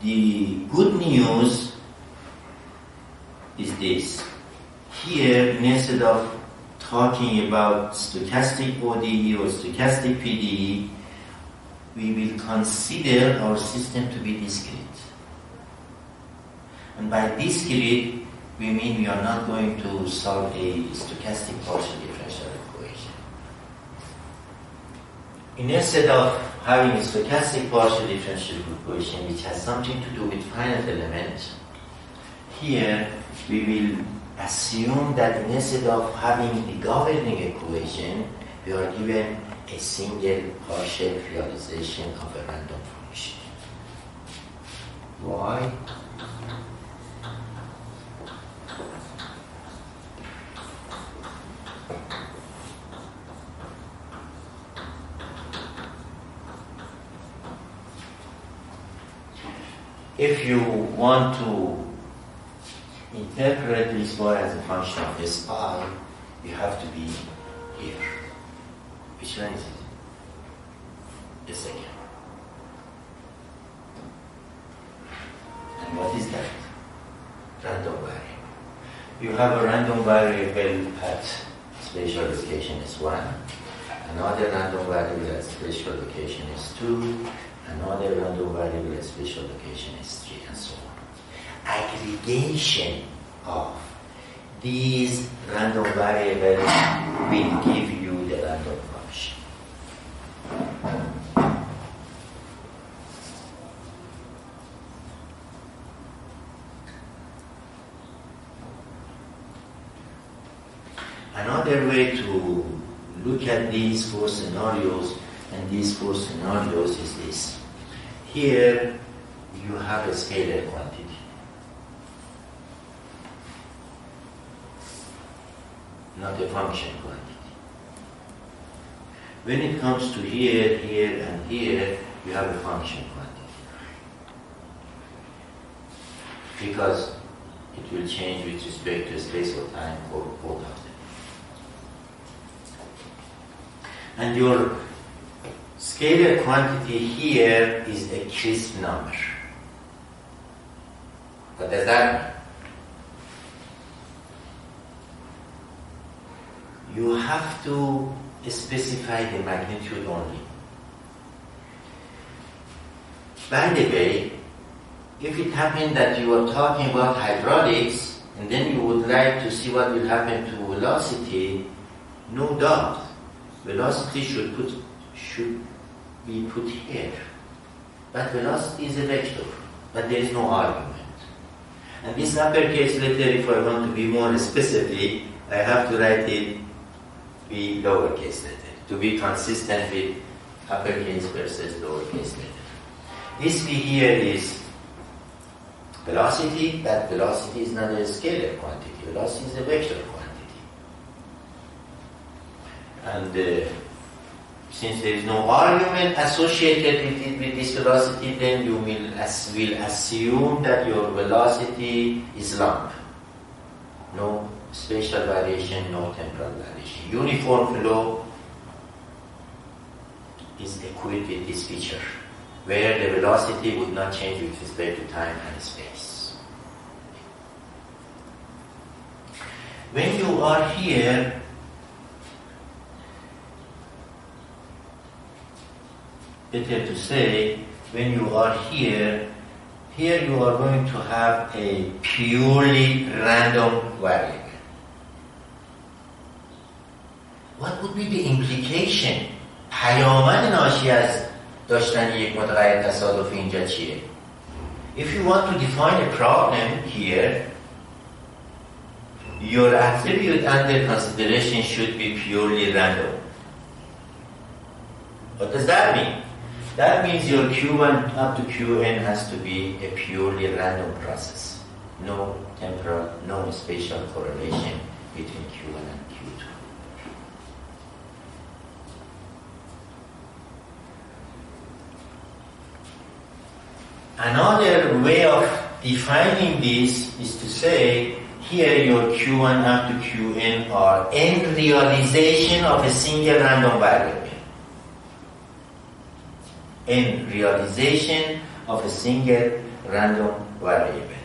The good news is this. Here, instead of talking about stochastic ODE or stochastic PDE, we will consider our system to be discrete. And by discrete, we mean we are not going to solve a stochastic partial differential equation. Instead of having a stochastic partial differential equation which has something to do with finite element, here we will assume that instead of having the governing equation, we are given a single partial realization of a random function. Why? If you want to interpret this y as a function of Si, you have to be here. Which one is it? The second. And what is that? Random variable. You have a random variable at spatial location S1, another random variable at spatial location S2, another random variable at spatial location S3, and so on. Aggregation of these random variables will give you the random function. Another way to look at these four scenarios and these four scenarios is this. Here you have a scalar quantity. Not a function quantity. When it comes to here, here, and here, you have a function quantity. Because it will change with respect to space or time for both of them. And your scalar quantity here is a crisp number. What does that mean? You have to specify the magnitude only. By the way, if it happened that you are talking about hydraulics and then you would like to see what will happen to velocity, no doubt, velocity should be put here. But velocity is a vector, but there is no argument. And this uppercase letter, if I want to be more specific, I have to write it be lowercase letter to be consistent with uppercase versus lowercase letter. This V here is velocity. That velocity is not a scalar quantity. Velocity is a vector quantity. And since there is no argument associated with it, with this velocity, then you will assume that your velocity is lump. No spatial variation, no temporal variation. Uniform flow is equipped with this feature, where the velocity would not change with respect to time and space. When you are here, better to say, when you are here you are going to have a purely random variable. What would be the implication؟ پیامد ناشی از داشتن یک متغیر تصادفی اینجا چیه؟ If you want to define a problem here, your attribute under consideration should be purely random. What does that mean? That means your Q1 up to Qn has to be a purely random process. No temporal, no spatial correlation between Q1 and Q2. Another way of defining this is to say, here your Q1 up to Qn are n realization of a single random variable. N realization of a single random variable.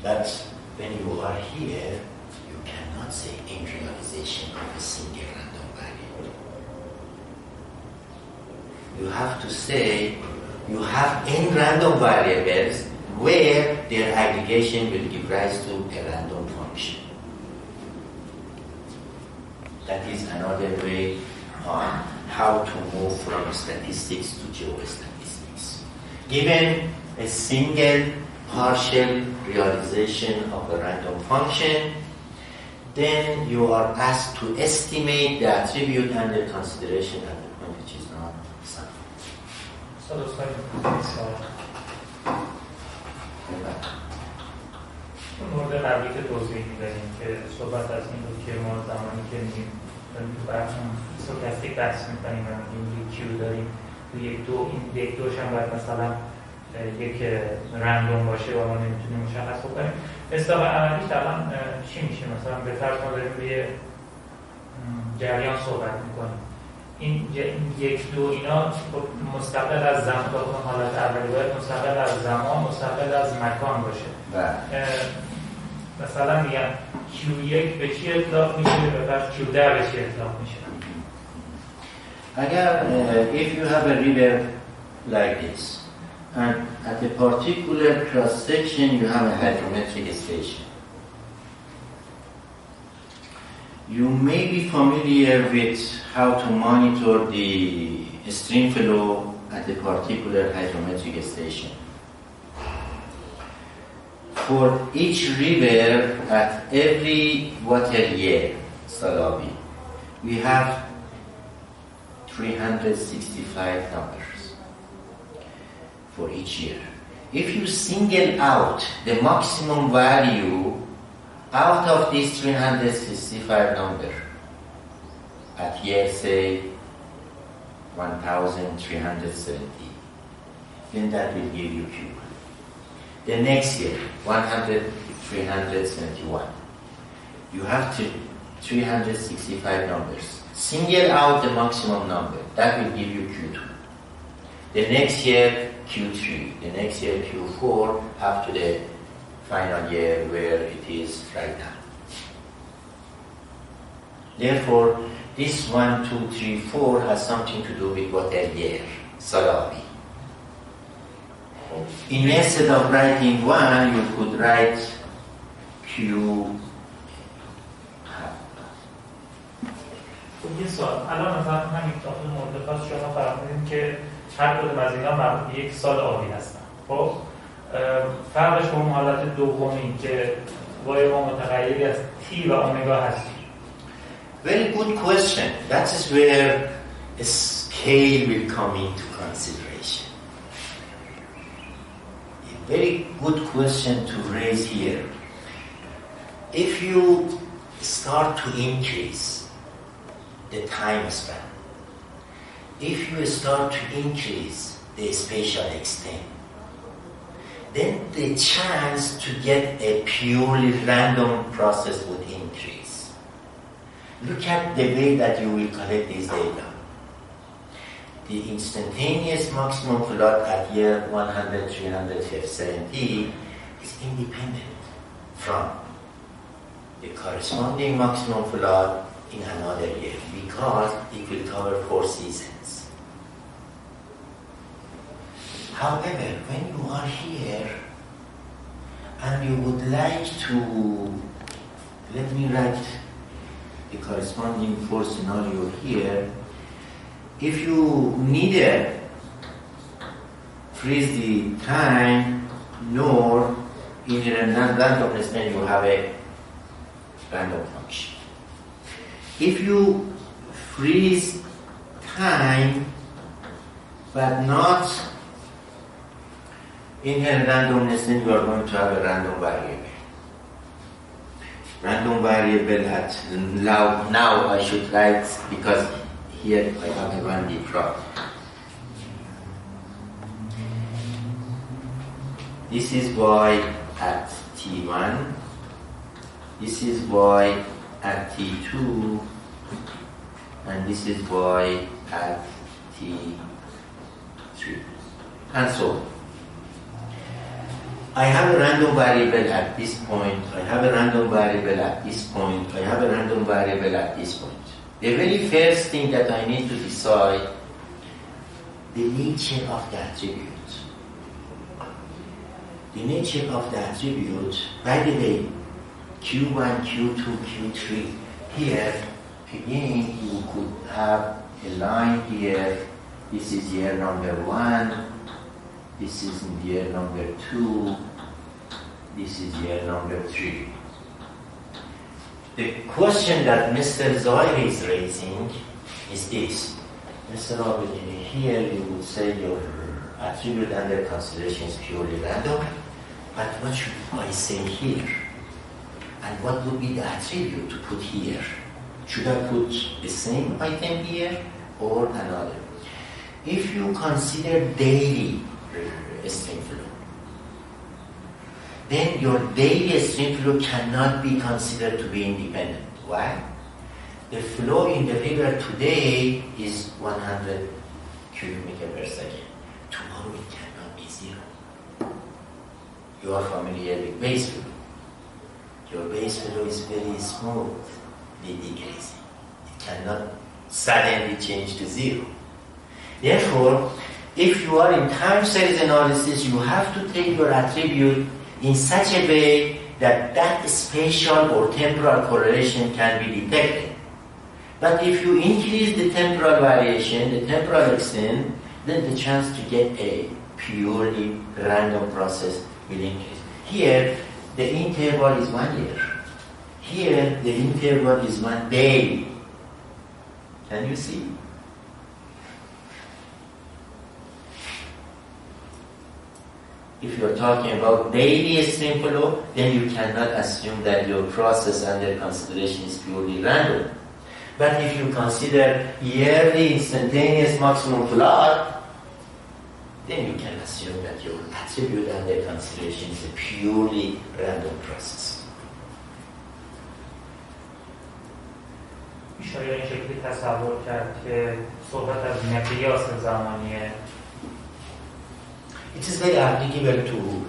But when you are here, you cannot say n realization of a single random variable. You have to say you have n random variables where their aggregation will give rise to a random function. That is another way on how to move from statistics to geostatistics. Given a single partial realization of a random function, then you are asked to estimate the attribute under consideration at the point which is not sum. So مورد قبلی که توضیح میدهیم که صحبت از این بود که ما زمانی که میگیم تو براتون استوکاستیک بحث میکنیم و میگیم کیو داریم تو یک دو، این یک دوش هم باید مثلا یک رندوم باشه و ما نمیتونیم مشخص بکنیم. مصداق عملیش الان چی میشه؟ مثلا به فرض ما داریم روی جریان صحبت میکنیم، این یک دو اینا مستقل از زمان، تا حالت اولی باید مستقل از زمان، مستقل از مکان باشه. مثلا میگم Q1 به چی اطلاق میشه و بعد Q10 به چی اطلاق میشه؟ اگر if you have a river like this and at a particular cross section you have a hydrometric station, you may be familiar with how to monitor the stream flow at a particular hydrometric station. For each river at every water year, Salabi, we have 365 numbers for each year. If you single out the maximum value out of these 365 numbers at year, say, 1370, then that will give you Q. The next year, 371. You have 365 numbers. Single out the maximum number. That will give you Q2. The next year, Q3. The next year, Q4, up to the final year where it is right now. Therefore, this 1, 2, 3, 4 has something to do with water year, Salabi. Instead of writing 1, you could write Q. یه سوال، الان مثلا همین داخل مورد خاص شما فرمودین که هر کدوم از اینا مربوط به یک سال آبی هستن. خب فرقش با اون حالت دومی که وای ما متغیری از تی و اومگا هست. Very good question. That is where a scale will come into consideration. A very good question to raise here. If you start to increase the time span, if you start to increase the spatial extent, then the chance to get a purely random process would increase. Look at the way that you will collect these data. The instantaneous maximum flood at year 100, 370 is independent from the corresponding maximum flood in another year because it will cover 4 seasons. However, when you are here and you would like to, let me write the corresponding 4 scenario here. If you neither freeze the time nor in a non-randomness, then you have a random function. If you freeze time but not in a randomness, then you are going to have a random variable. random variable at now I should write, because here I have a 1D plot. This is y at t1, this is y at t2, and this is y at t3, and so on. I have a random variable at this point, I have a random variable at this point, I have a random variable at this point. The very first thing that I need to decide the nature of the attribute. The nature of the attribute, by the way, Q1, Q2, Q3, here, again, you could have a line here. This is year number 1, this is year number 2, this is year number 3. The question that Mr. Zohir is raising is this. Mr. Abedini, here you would say your attribute under consideration is purely random, but what should I say here? And what would be the attribute to put here? Should I put the same item here or another? If you consider daily stream flow, then your daily stream flow cannot be considered to be independent. Why? The flow in the river today is 100 cubic meter per second. Tomorrow it cannot be 0. You are familiar with base flow. Your base flow is very smoothly decreasing. It cannot suddenly change to 0. Therefore, if you are in time series analysis, you have to take your attribute in such a way that that spatial or temporal correlation can be detected. But if you increase the temporal variation, the temporal extent, then the chance to get a purely random process will increase. Here, the interval is 1 year. Here, the interval is 1 day. Can you see? If you're talking about daily stream flow, then you cannot assume that your process under consideration is purely random. But if you consider yearly instantaneous maximum flood, then you can assume that your attribute under consideration is a purely random process. میشه این شکلی تصور کرد که صحبت از مقیاس زمانیه. It is very applicable to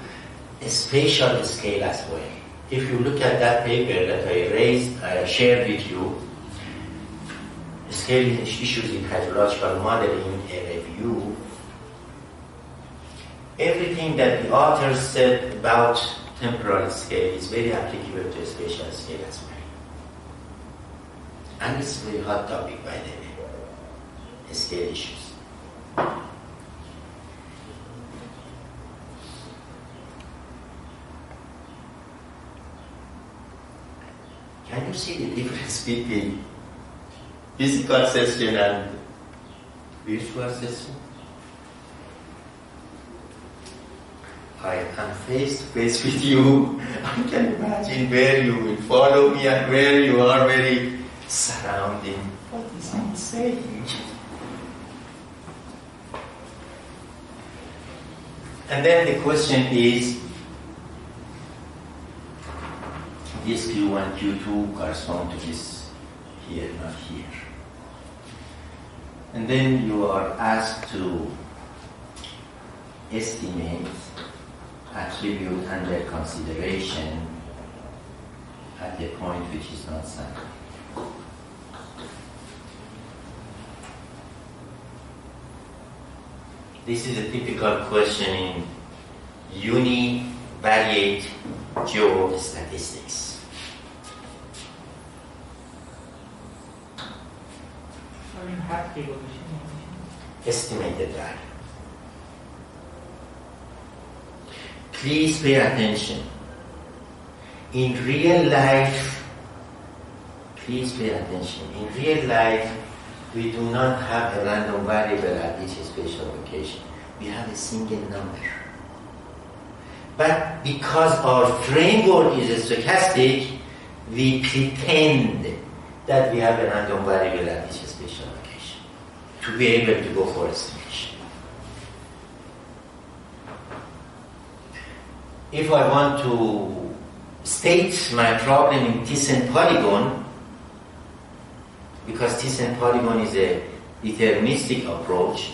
a spatial scale as well. If you look at that paper that I shared with you, Scaling Issues in Hydrological Modeling, a review, everything that the author said about temporal scale is very applicable to a spatial scale as well. And it's a very hot topic, by the way, scale issues. Can you see the difference between physical session and virtual session? I am face to face with you. I can imagine where you will follow me and where you are very surrounding. What is he saying? And then the question is, this Q1, Q2 correspond to this here, not here. And then you are asked to estimate attribute under consideration at a point which is not sampled. This is a typical question in univariate geostatistics. Estimated value. Please pay attention. In real life, please pay attention. In real life, we do not have a random variable at each spatial location. We have a single number. But because our framework is stochastic, we pretend that we have a random variable at each spatial location to be able to go for estimation. If I want to state my problem in Thyssen polygon, because Thyssen polygon is a deterministic approach,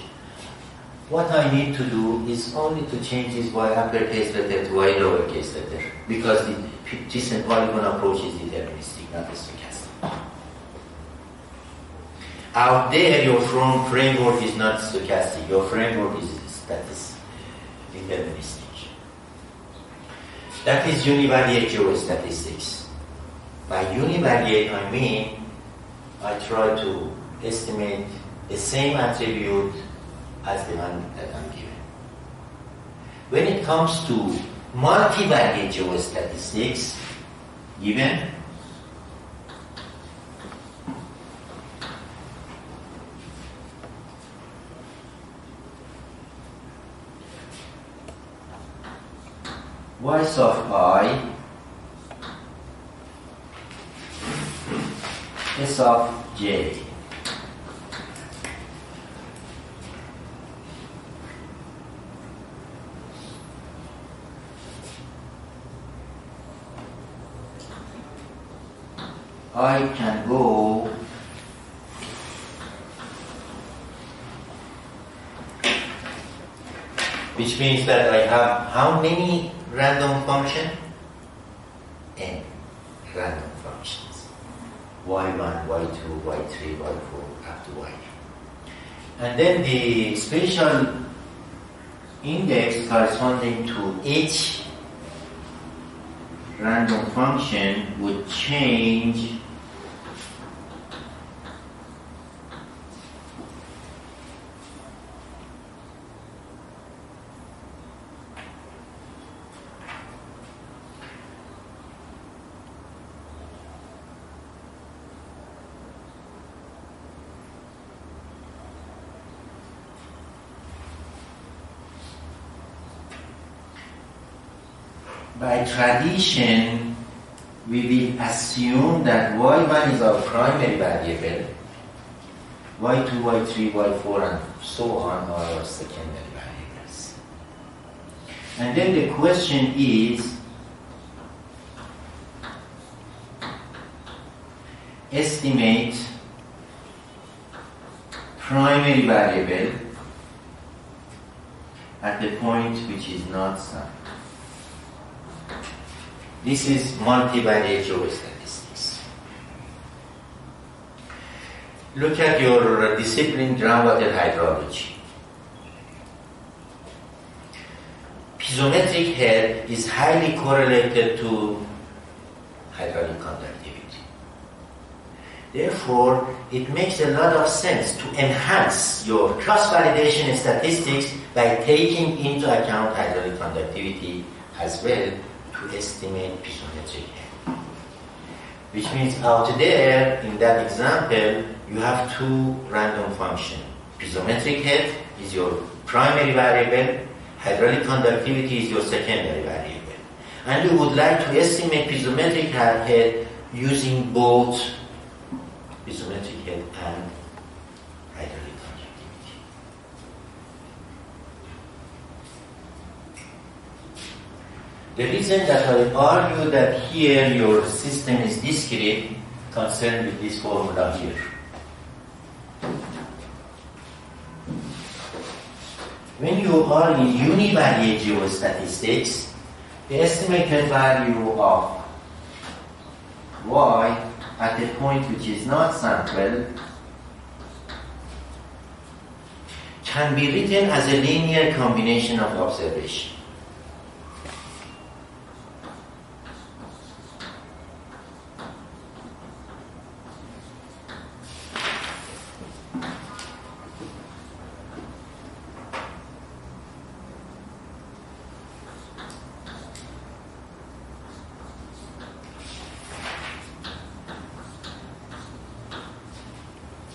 what I need to do is only to change this y uppercase letter to y lowercase letter, because the Thyssen polygon approach is deterministic, not stochastic. Out there, your framework is not stochastic, your framework is deterministic. That is univariate geostatistics. By univariate, I mean I try to estimate the same attribute as the one that I'm given. When it comes to multivariate geostatistics, given y sub I S of j I can go which means that I have how many random functions? N random functions. y1, y2, y3, y4, up to yn. And then the spatial index corresponding to each random function would change by tradition, we will assume that y1 is our primary variable, y2, y3, y4, and so on are our secondary variables. And then the question is, estimate primary variable at the point which is not sum. This is multivariate geostatistics. Look at your discipline, groundwater hydrology. Piezometric head is highly correlated to hydraulic conductivity. Therefore, it makes a lot of sense to enhance your cross-validation statistics by taking into account hydraulic conductivity as well to estimate piezometric head. Which means out there, in that example, you have two random functions. Piezometric head is your primary variable, hydraulic conductivity is your secondary variable. And you would like to estimate piezometric head using both piezometric head and hydraulic conductivity. The reason that I argue that here your system is discrete concerned with this formula here. When you are in univariate geostatistics, the estimated value of y at a point which is not sample can be written as a linear combination of observation.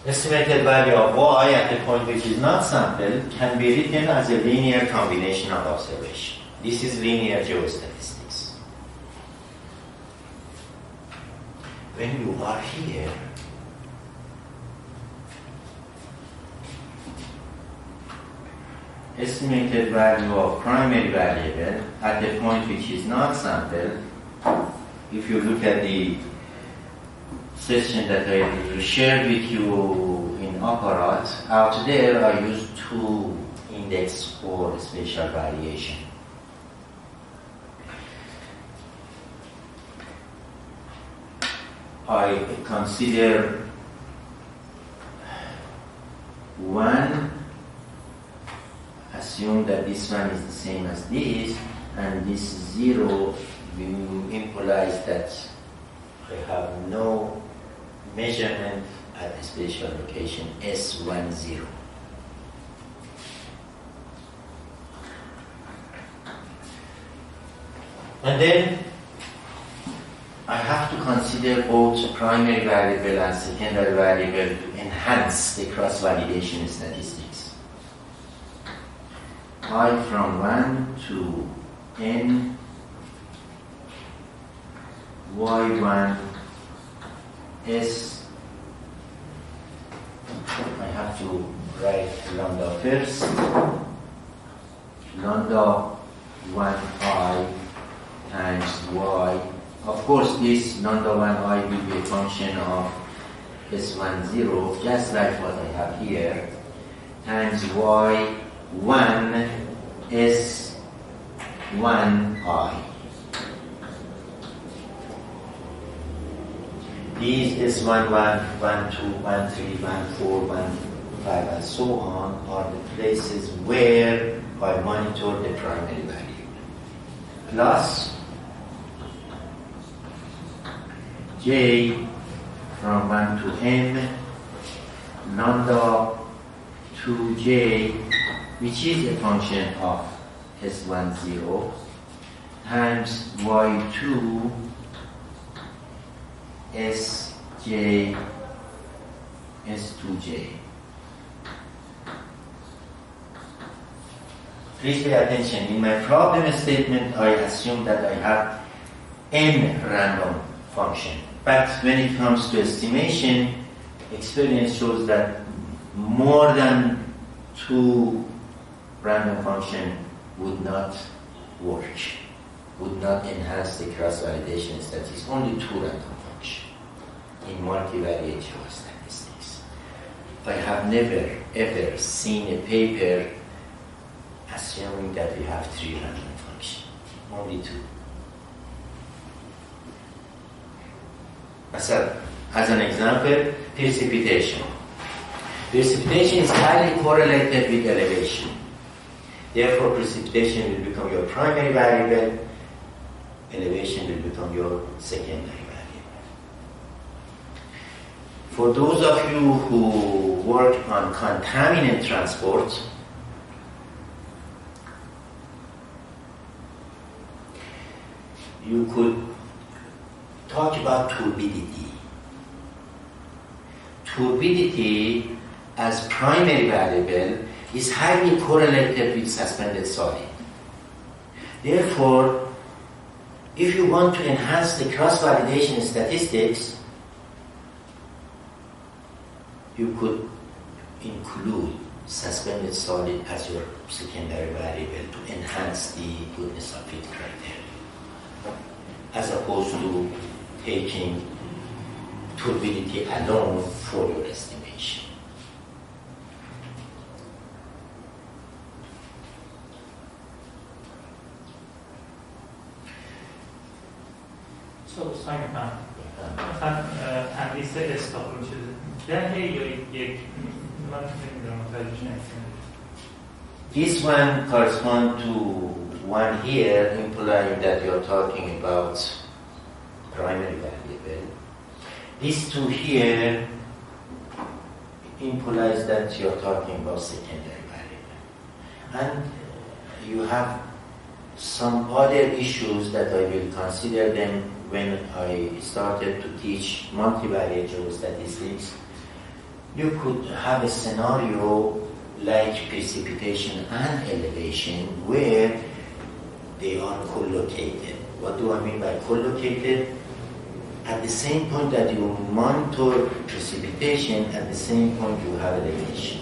Estimated value of y at the point which is not sampled can be written as a linear combination of observation. This is linear geostatistics. when you are here, estimated value of primary variable at a point which is not sampled. If you look at the session that I shared with you in Apparat, out there I used 2 index for spatial variation. I consider 1, assume that this one is the same as this, and this 0 implies that I have no measurement at a spatial location S10. And then I have to consider both primary variable and secondary variable to enhance the cross-validation statistics. I from 1 to n, y1 s, I have to write lambda first, lambda 1i times y. Of course, this lambda 1i will be a function of S10, just like what I have here, times y1 S1i. These S1, 1, 1, 2, 1, 3, 1, 4, 1, 5, and so on are the places where I monitor the primary value. Plus j from 1 to m, lambda 2j, which is a function of S10, times y2 Sj S2j. Please pay attention. In my problem statement, I assume that I have n random function. But when it comes to estimation, experience shows that more than 2 random function would not work, would not enhance the cross-validation statistics. Only 2 random functions in multivariate statistics. I have never ever seen a paper assuming that we have 3 random functions. Only 2. As an example, precipitation. Precipitation is highly correlated with elevation. Therefore, precipitation will become your primary variable, elevation will become your secondary variable. For those of you who work on contaminant transport, you could talk about turbidity. Turbidity as primary variable is highly correlated with suspended solid. Therefore, if you want to enhance the cross-validation statistics, you could include suspended solid as your secondary variable to enhance the goodness of fit criteria, as opposed to taking turbidity alone for your estimation. So, سعی کنم مثلا تندیس استاپل میشه ده یا یک من نمیدونم متوجه نمیشم. This one corresponds to one here, implying that you're talking about primary variable. These 2 here implies that you're talking about secondary variable. And you have some other issues that I will consider them when I started to teach multivariate geostatistics. You could have a scenario like precipitation and elevation where they are collocated. What do I mean by collocated? At the same point that you monitor precipitation, at the same point you have elevation.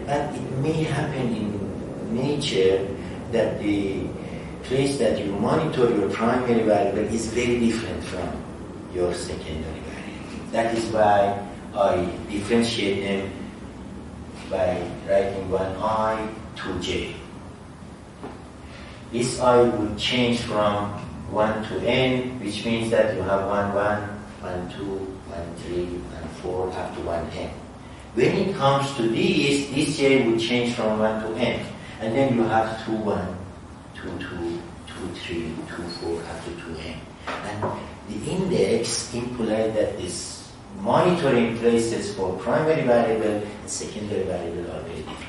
But it may happen in nature that the place that you monitor your primary variable is very different from your secondary variable. That is why I differentiate them by writing one I, 2J. This I would change from 1 to n, which means that you have 1, 1, 1, 2, 1, 3, and 4, up to 1n. When it comes to this j would change from 1 to n, and then you have 2, 1, 2, 2, 2, 3, 2, 4, up to 2n. And the index implies that this monitoring places for primary variable and secondary variable are very different.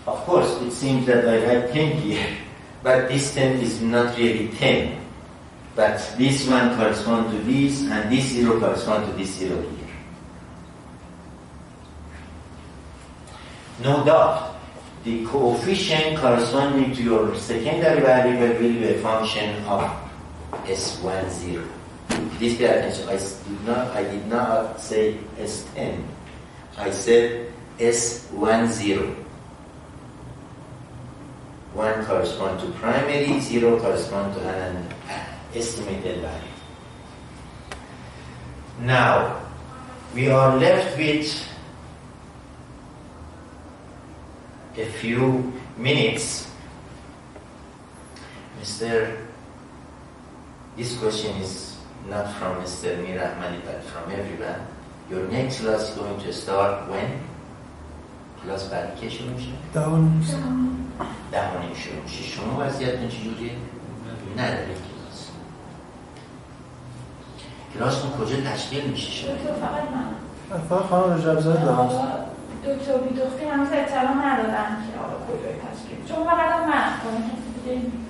Of course, it seems that I have 10 here, but this 10 is not really 10. But this one corresponds to this, and this 0 corresponds to this 0 here. No doubt, the coefficient corresponding to your secondary variable will be a function of S10. Please pay attention. I did not say S10. I said S10. 1 corresponds to primary, 0 corresponds to an estimated value. Now, we are left with a few minutes. This question is not from Mr. Mir Ahmadi, but from everyone. Your next class is going to start when? کلاس بعدی که شروع میشه؟ 10:30 شروع میشه. شما وضعیتتون چجوریه؟ نداره کلاسون کجا تشکیل میشه شما؟ فقط خانم رجب‌زاده دارم. دکتر بیدختی هنوز اطلاع ندادن که آقا کجای تشکیل. چون فقط من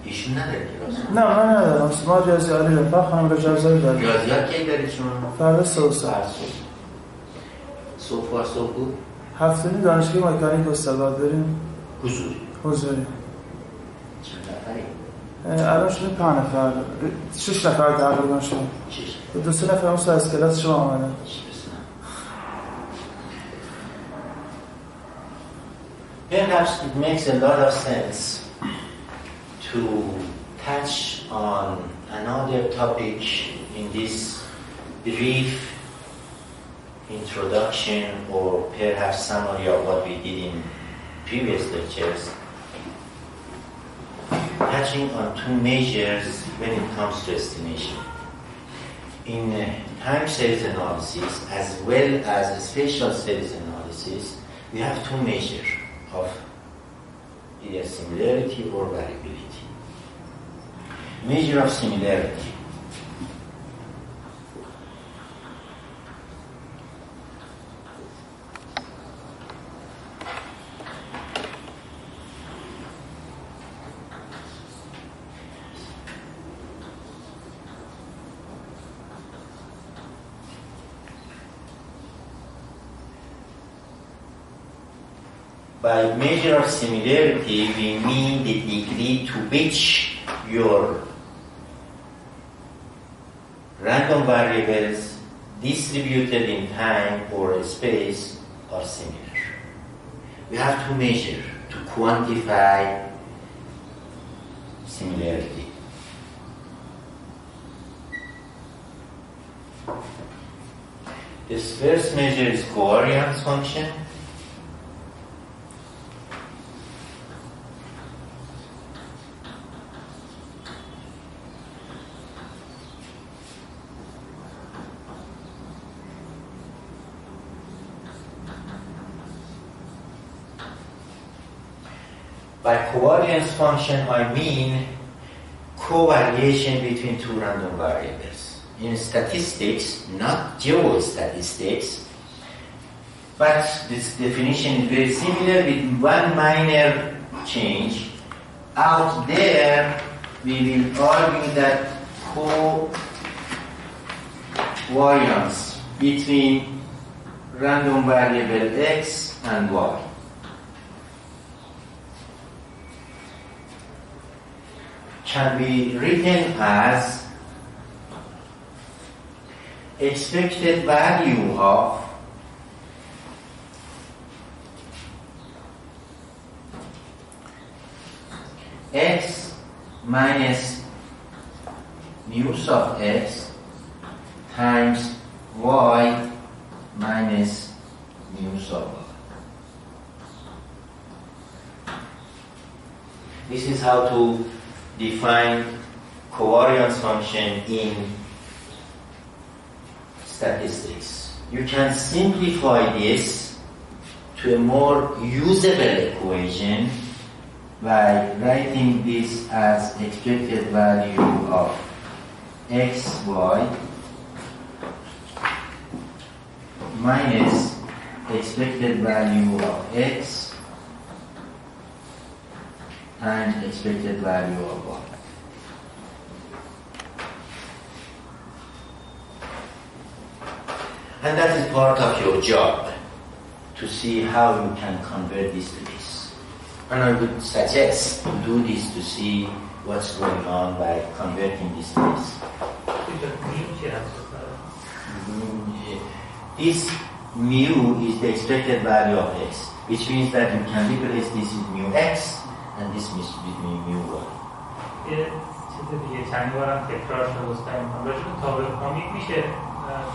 ایشون نداره کلاس؟ نه من ندارم. ما ریاضی عالی دارم. فقط خانم رجب‌زاده دارم. ریاضیات کی دارید شما؟ فردا صبح. صبح بود؟ هفته‌نی دانشگاه مکانیک استاد داریم. حضوری. چند نفری؟ الان شده 5 نفر. 6 نفر تقریبا شده. 2-3 نفر هم از کلاس شما آمدن. Perhaps it makes a lot of sense to touch on another topic in this brief introduction or perhaps summary of what we did in previous lectures, touching on 2 measures when it comes to estimation. In time series analysis as well as spatial series analysis, we have 2 measures of either similarity or variability. Measure of similarity. By measure of similarity, we mean the degree to which your random variables distributed in time or space are similar. We have to measure to quantify similarity. This first measure is covariance function. By covariance function, I mean covariation between 2 random variables. In statistics, not geostatistics, but this definition is very similar with one minor change. Out there, we will argue that covariance between random variable x and y. Can be written as expected value of x minus mu of x times y minus mu of y. This is how to define covariance function in statistics. You can simplify this to a more usable equation by writing this as expected value of xy minus expected value of x times expected value of y. And that is part of your job, to see how you can convert this to this. And I would suggest you do this to see what's going on by converting this to this. This mu is the expected value of x, which means that you can replace this with mu x and this with mu y. یه چیز دیگه چند بارم تکرار شده گفتم راجع به تابع امید میشه،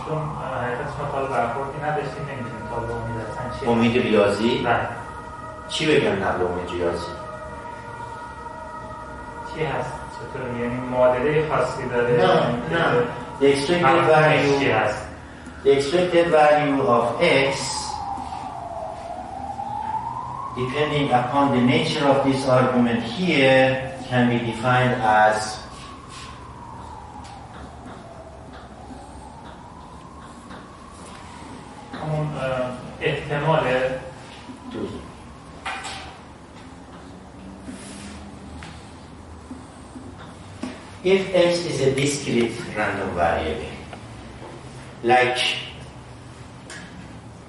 چون حقیقت شما تا برخوردی نداشتیم نمیدونیم تابع امید اصلا چیه. امید ریاضی؟ بله. چی بگم نقل امید ریاضی؟ چی هست؟ چطور یعنی معادله خاصی داره؟ نه. The expected value of x, depending upon the nature of this argument here, can be defined as احتمال if x is a discrete random variable, like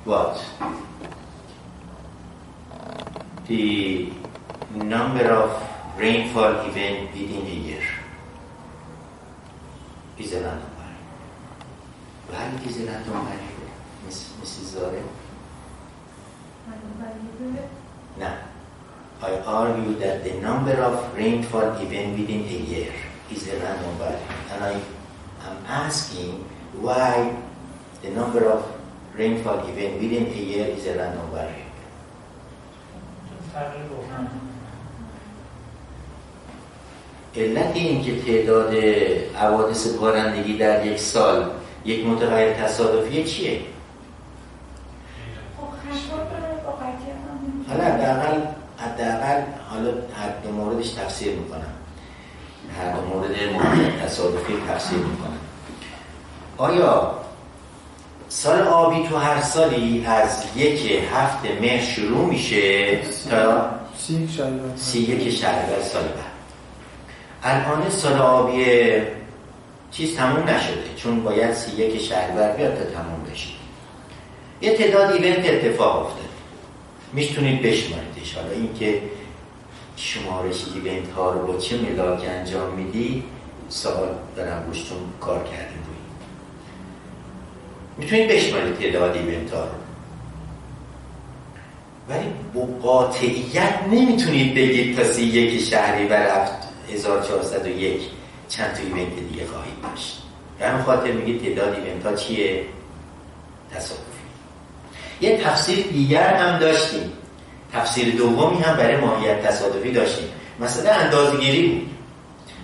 what? The number of rainfall event within a year is a random variable. Why it is a random variable, Mrs. Zare? No. I argue that the number of rainfall event within a year is a random variable, and I am asking why the number of rainfall event within a year is a random variable. علت این که تعداد حوادث بارندگی در یک سال یک متغیر تصادفی چیه؟ حداقل حالا هر دو موردش تفسیر میکنم، هر دو مورد تصادفی تفسیر میکنم. آیا سال آبی تو هر سالی از 1 مهر شروع میشه تا 31 شهریور سال بعد؟ الان سال آبی چیز تموم نشده، چون باید 31 شهریور بیاد تا تموم بشه. یه تعداد ایونت اتفاق افتاد، میتونید بشماریدش. حالا اینکه شمارش ایونت ها رو با چه ملاک انجام میدی سوال دارم روش، چون کار کردیم روی میتونید بشمارید تعداد ایونت ها رو، ولی با قاطعیت نمیتونید بگید تا 31 شهریور 1401 چند تا ایونت دیگه خواهید داشت. به همین خاطر میگید تعداد ایونت ها چیه؟ تصادفی. یه تفسیر دیگر هم داشتیم، تفسیر دومی هم برای ماهیت تصادفی داشتیم، مثلا اندازه‌گیری بود.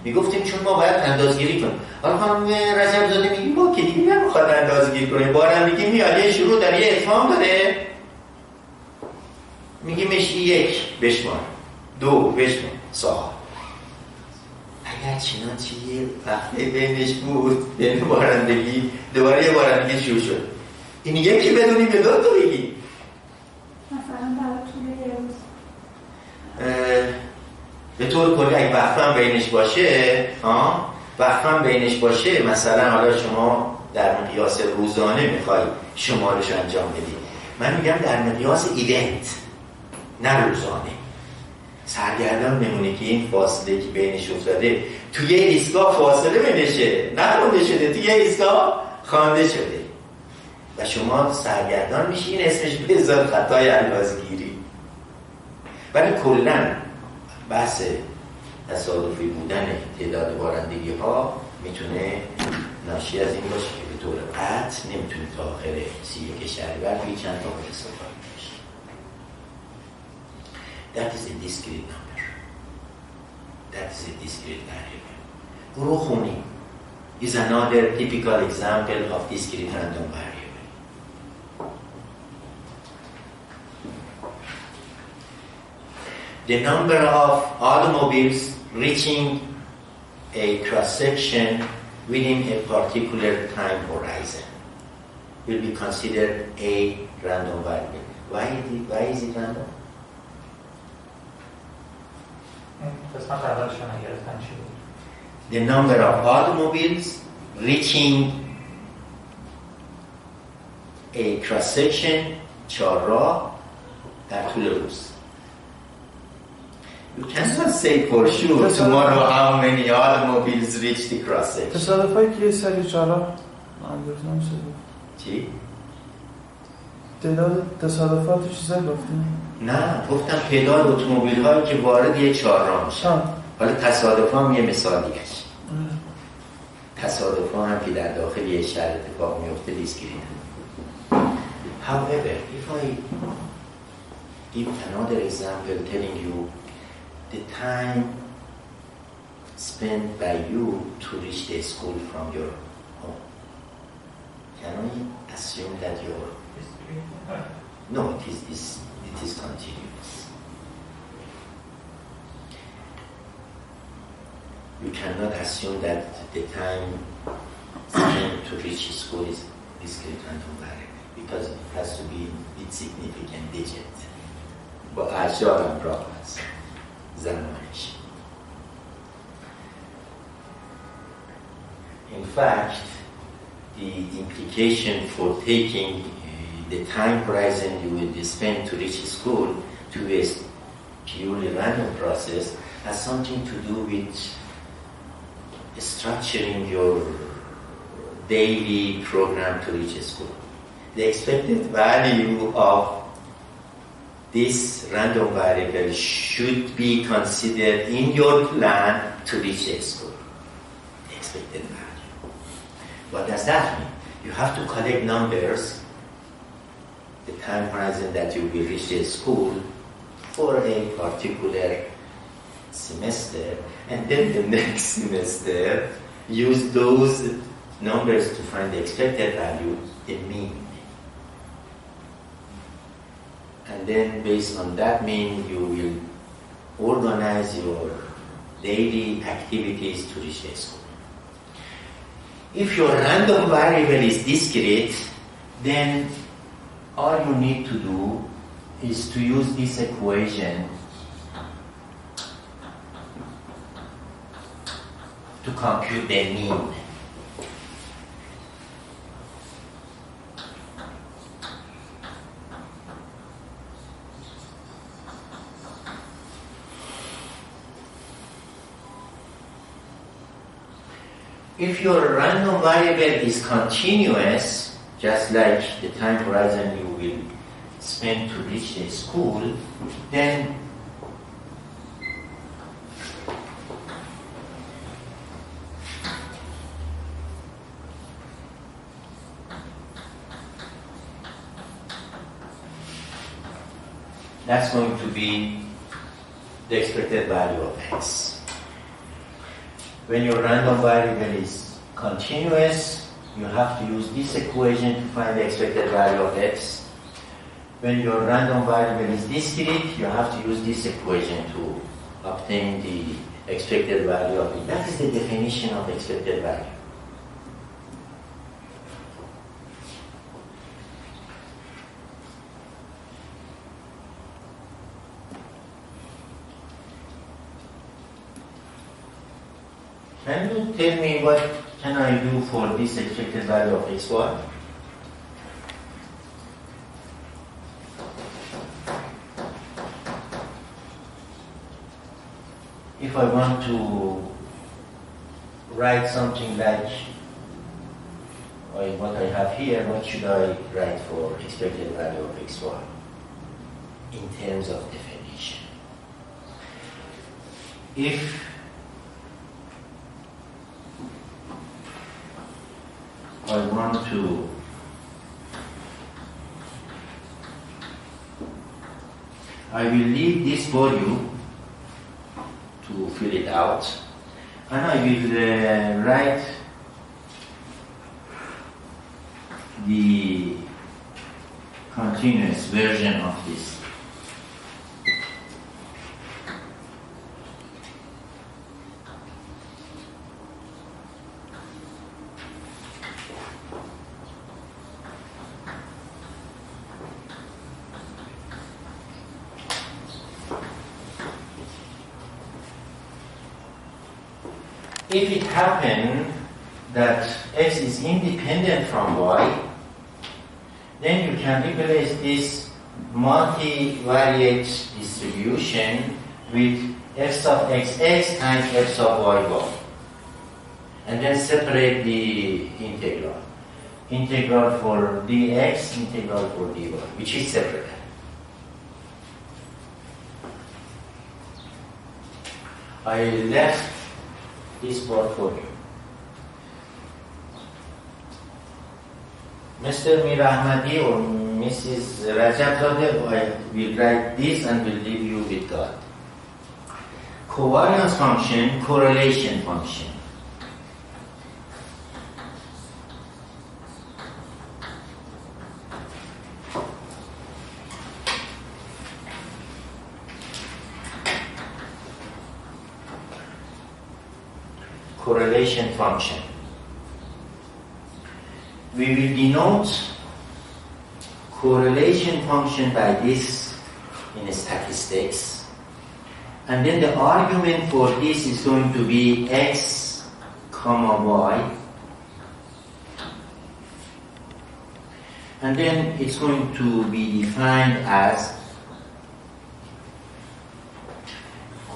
میگفتیم چون ما باید اندازه‌گیری کنیم. حالا خانم رجب زاده میگیم ما که دیگه نمیخواد اندازه‌گیری کنیم، بارندگی میاد یه شروع داره یه اتمام داره، میگیمش 1 بشمار، 2 بشمار، ساعت. اگر چنانچه یه وقته بینش بود بین بارندگی دوباره یه بارندگی شروع شد، این یکی بدونیم به 2 تا بگیم مثلا برای طول یه روز به طور کلی اگه وقفم بینش باشه وقفم بینش باشه، مثلا حالا شما در مقیاس روزانه میخوای شمارش انجام بدید، من میگم در مقیاس ایونت، نه روزانه. سرگردان بمونه که این فاصله که بینش افتاده توی یه ایستگاه فاصله بینشه، نخونده شده، توی یه ایستگاه خوانده شده و شما سرگردان میشی. این اسمش بذار خطای الفاظگیری. ولی کلاً بحث تصادفی بودن تعداد بارندگی ها میتونه ناشی از این باشه که به طور قطع نمیتونه تا آخر 31 شهریور توی چند تا حساب بشه. That is a discrete number. That is a discrete variable. گروه خونی is another typical example of discrete random variable. The number of automobiles reaching a cross-section within a particular time horizon will be considered a random variable. Why is it random? The number of automobiles reaching a cross-section چهارراه در طول روز. You cannot say for sure tomorrow how many automobiles reach the cross-section. تصادفایی که یه سری چهارراه معروف نمیشه. چی؟ تعداد تصادفات چیزایی گفتیم؟ نه، گفتم تعداد اتومبیل هایی که وارد یه چهارراه میشن. حالا تصادف هم یه مثال دیگه. تصادف هم که در داخل یه شهر اتفاق میفته دیسکریت. However, if I give another example telling you the time spent by you to reach the school from your home, can I assume that your no, it is continuous. You cannot assume that the time spent to reach school is discrete random variable because it has to be with significant digit. با اعشار همراه است زمانش. In fact, the implication for taking the time horizon you will spend to reach school to a purely random process has something to do with structuring your daily program to reach school. The expected value of this random variable should be considered in your plan to reach school. The expected value. What does that mean? You have to collect numbers, the time horizon that you will reach the school for a particular semester, and then the next semester use those numbers to find the expected value, the mean. And then based on that mean you will organize your daily activities to reach the school. If your random variable is discrete, then all you need to do is to use this equation to compute the mean. If your random variable is continuous, just like the time horizon you will spend to reach the school, then that's going to be the expected value of x. When your random variable is continuous, you have to use this equation to find the expected value of x. When your random variable is discrete, you have to use this equation to obtain the expected value of it. That is the definition of expected value. Can you tell me what can I do for this expected value of xy? if I want to write something like what I have here, what should I write for expected value of xy in terms of definition? If I want to I will leave this for you to fill it out, and I will write the continuous version of this. If it happens that x is independent from y, then you can replace this multivariate distribution with f sub xx times f sub yy, and then separate the integral. Integral for dx, integral for dy, which is separate. I left this part for you. Mr. Mir Ahmadi or Mrs. Rajabzadeh will write this and will leave you with God. Covariance function, correlation function. Correlation function. We will denote correlation function by this in statistics, and then the argument for this is going to be x comma y, and then it's going to be defined as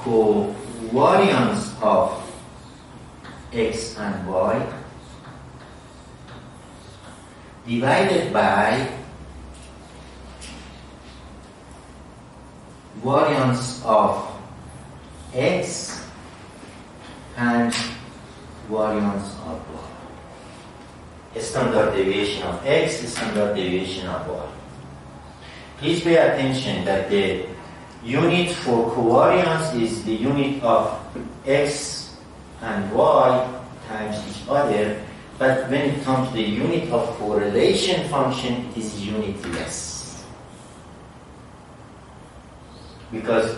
covariance of x and y divided by variance of x and variance of y. Standard deviation of x, standard deviation of y. Please pay attention that the unit for covariance is the unit of x and y times each other, but when it comes to the unit of correlation function, it is unitless. Because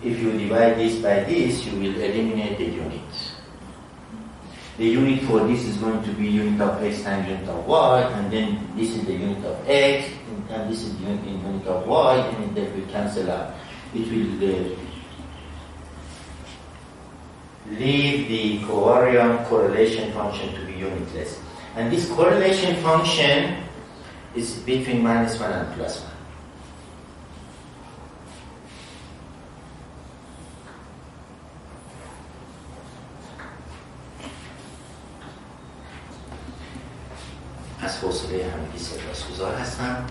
if you divide this by this, you will eliminate the unit. The unit for this is going to be unit of x times unit of y, and then this is the unit of x, and this is the unit of y, and that will cancel out. It will leave the covariant correlation function to be unitless. And this correlation function is between -1 and +1. از حوصله همگی سپاسگزار هستم.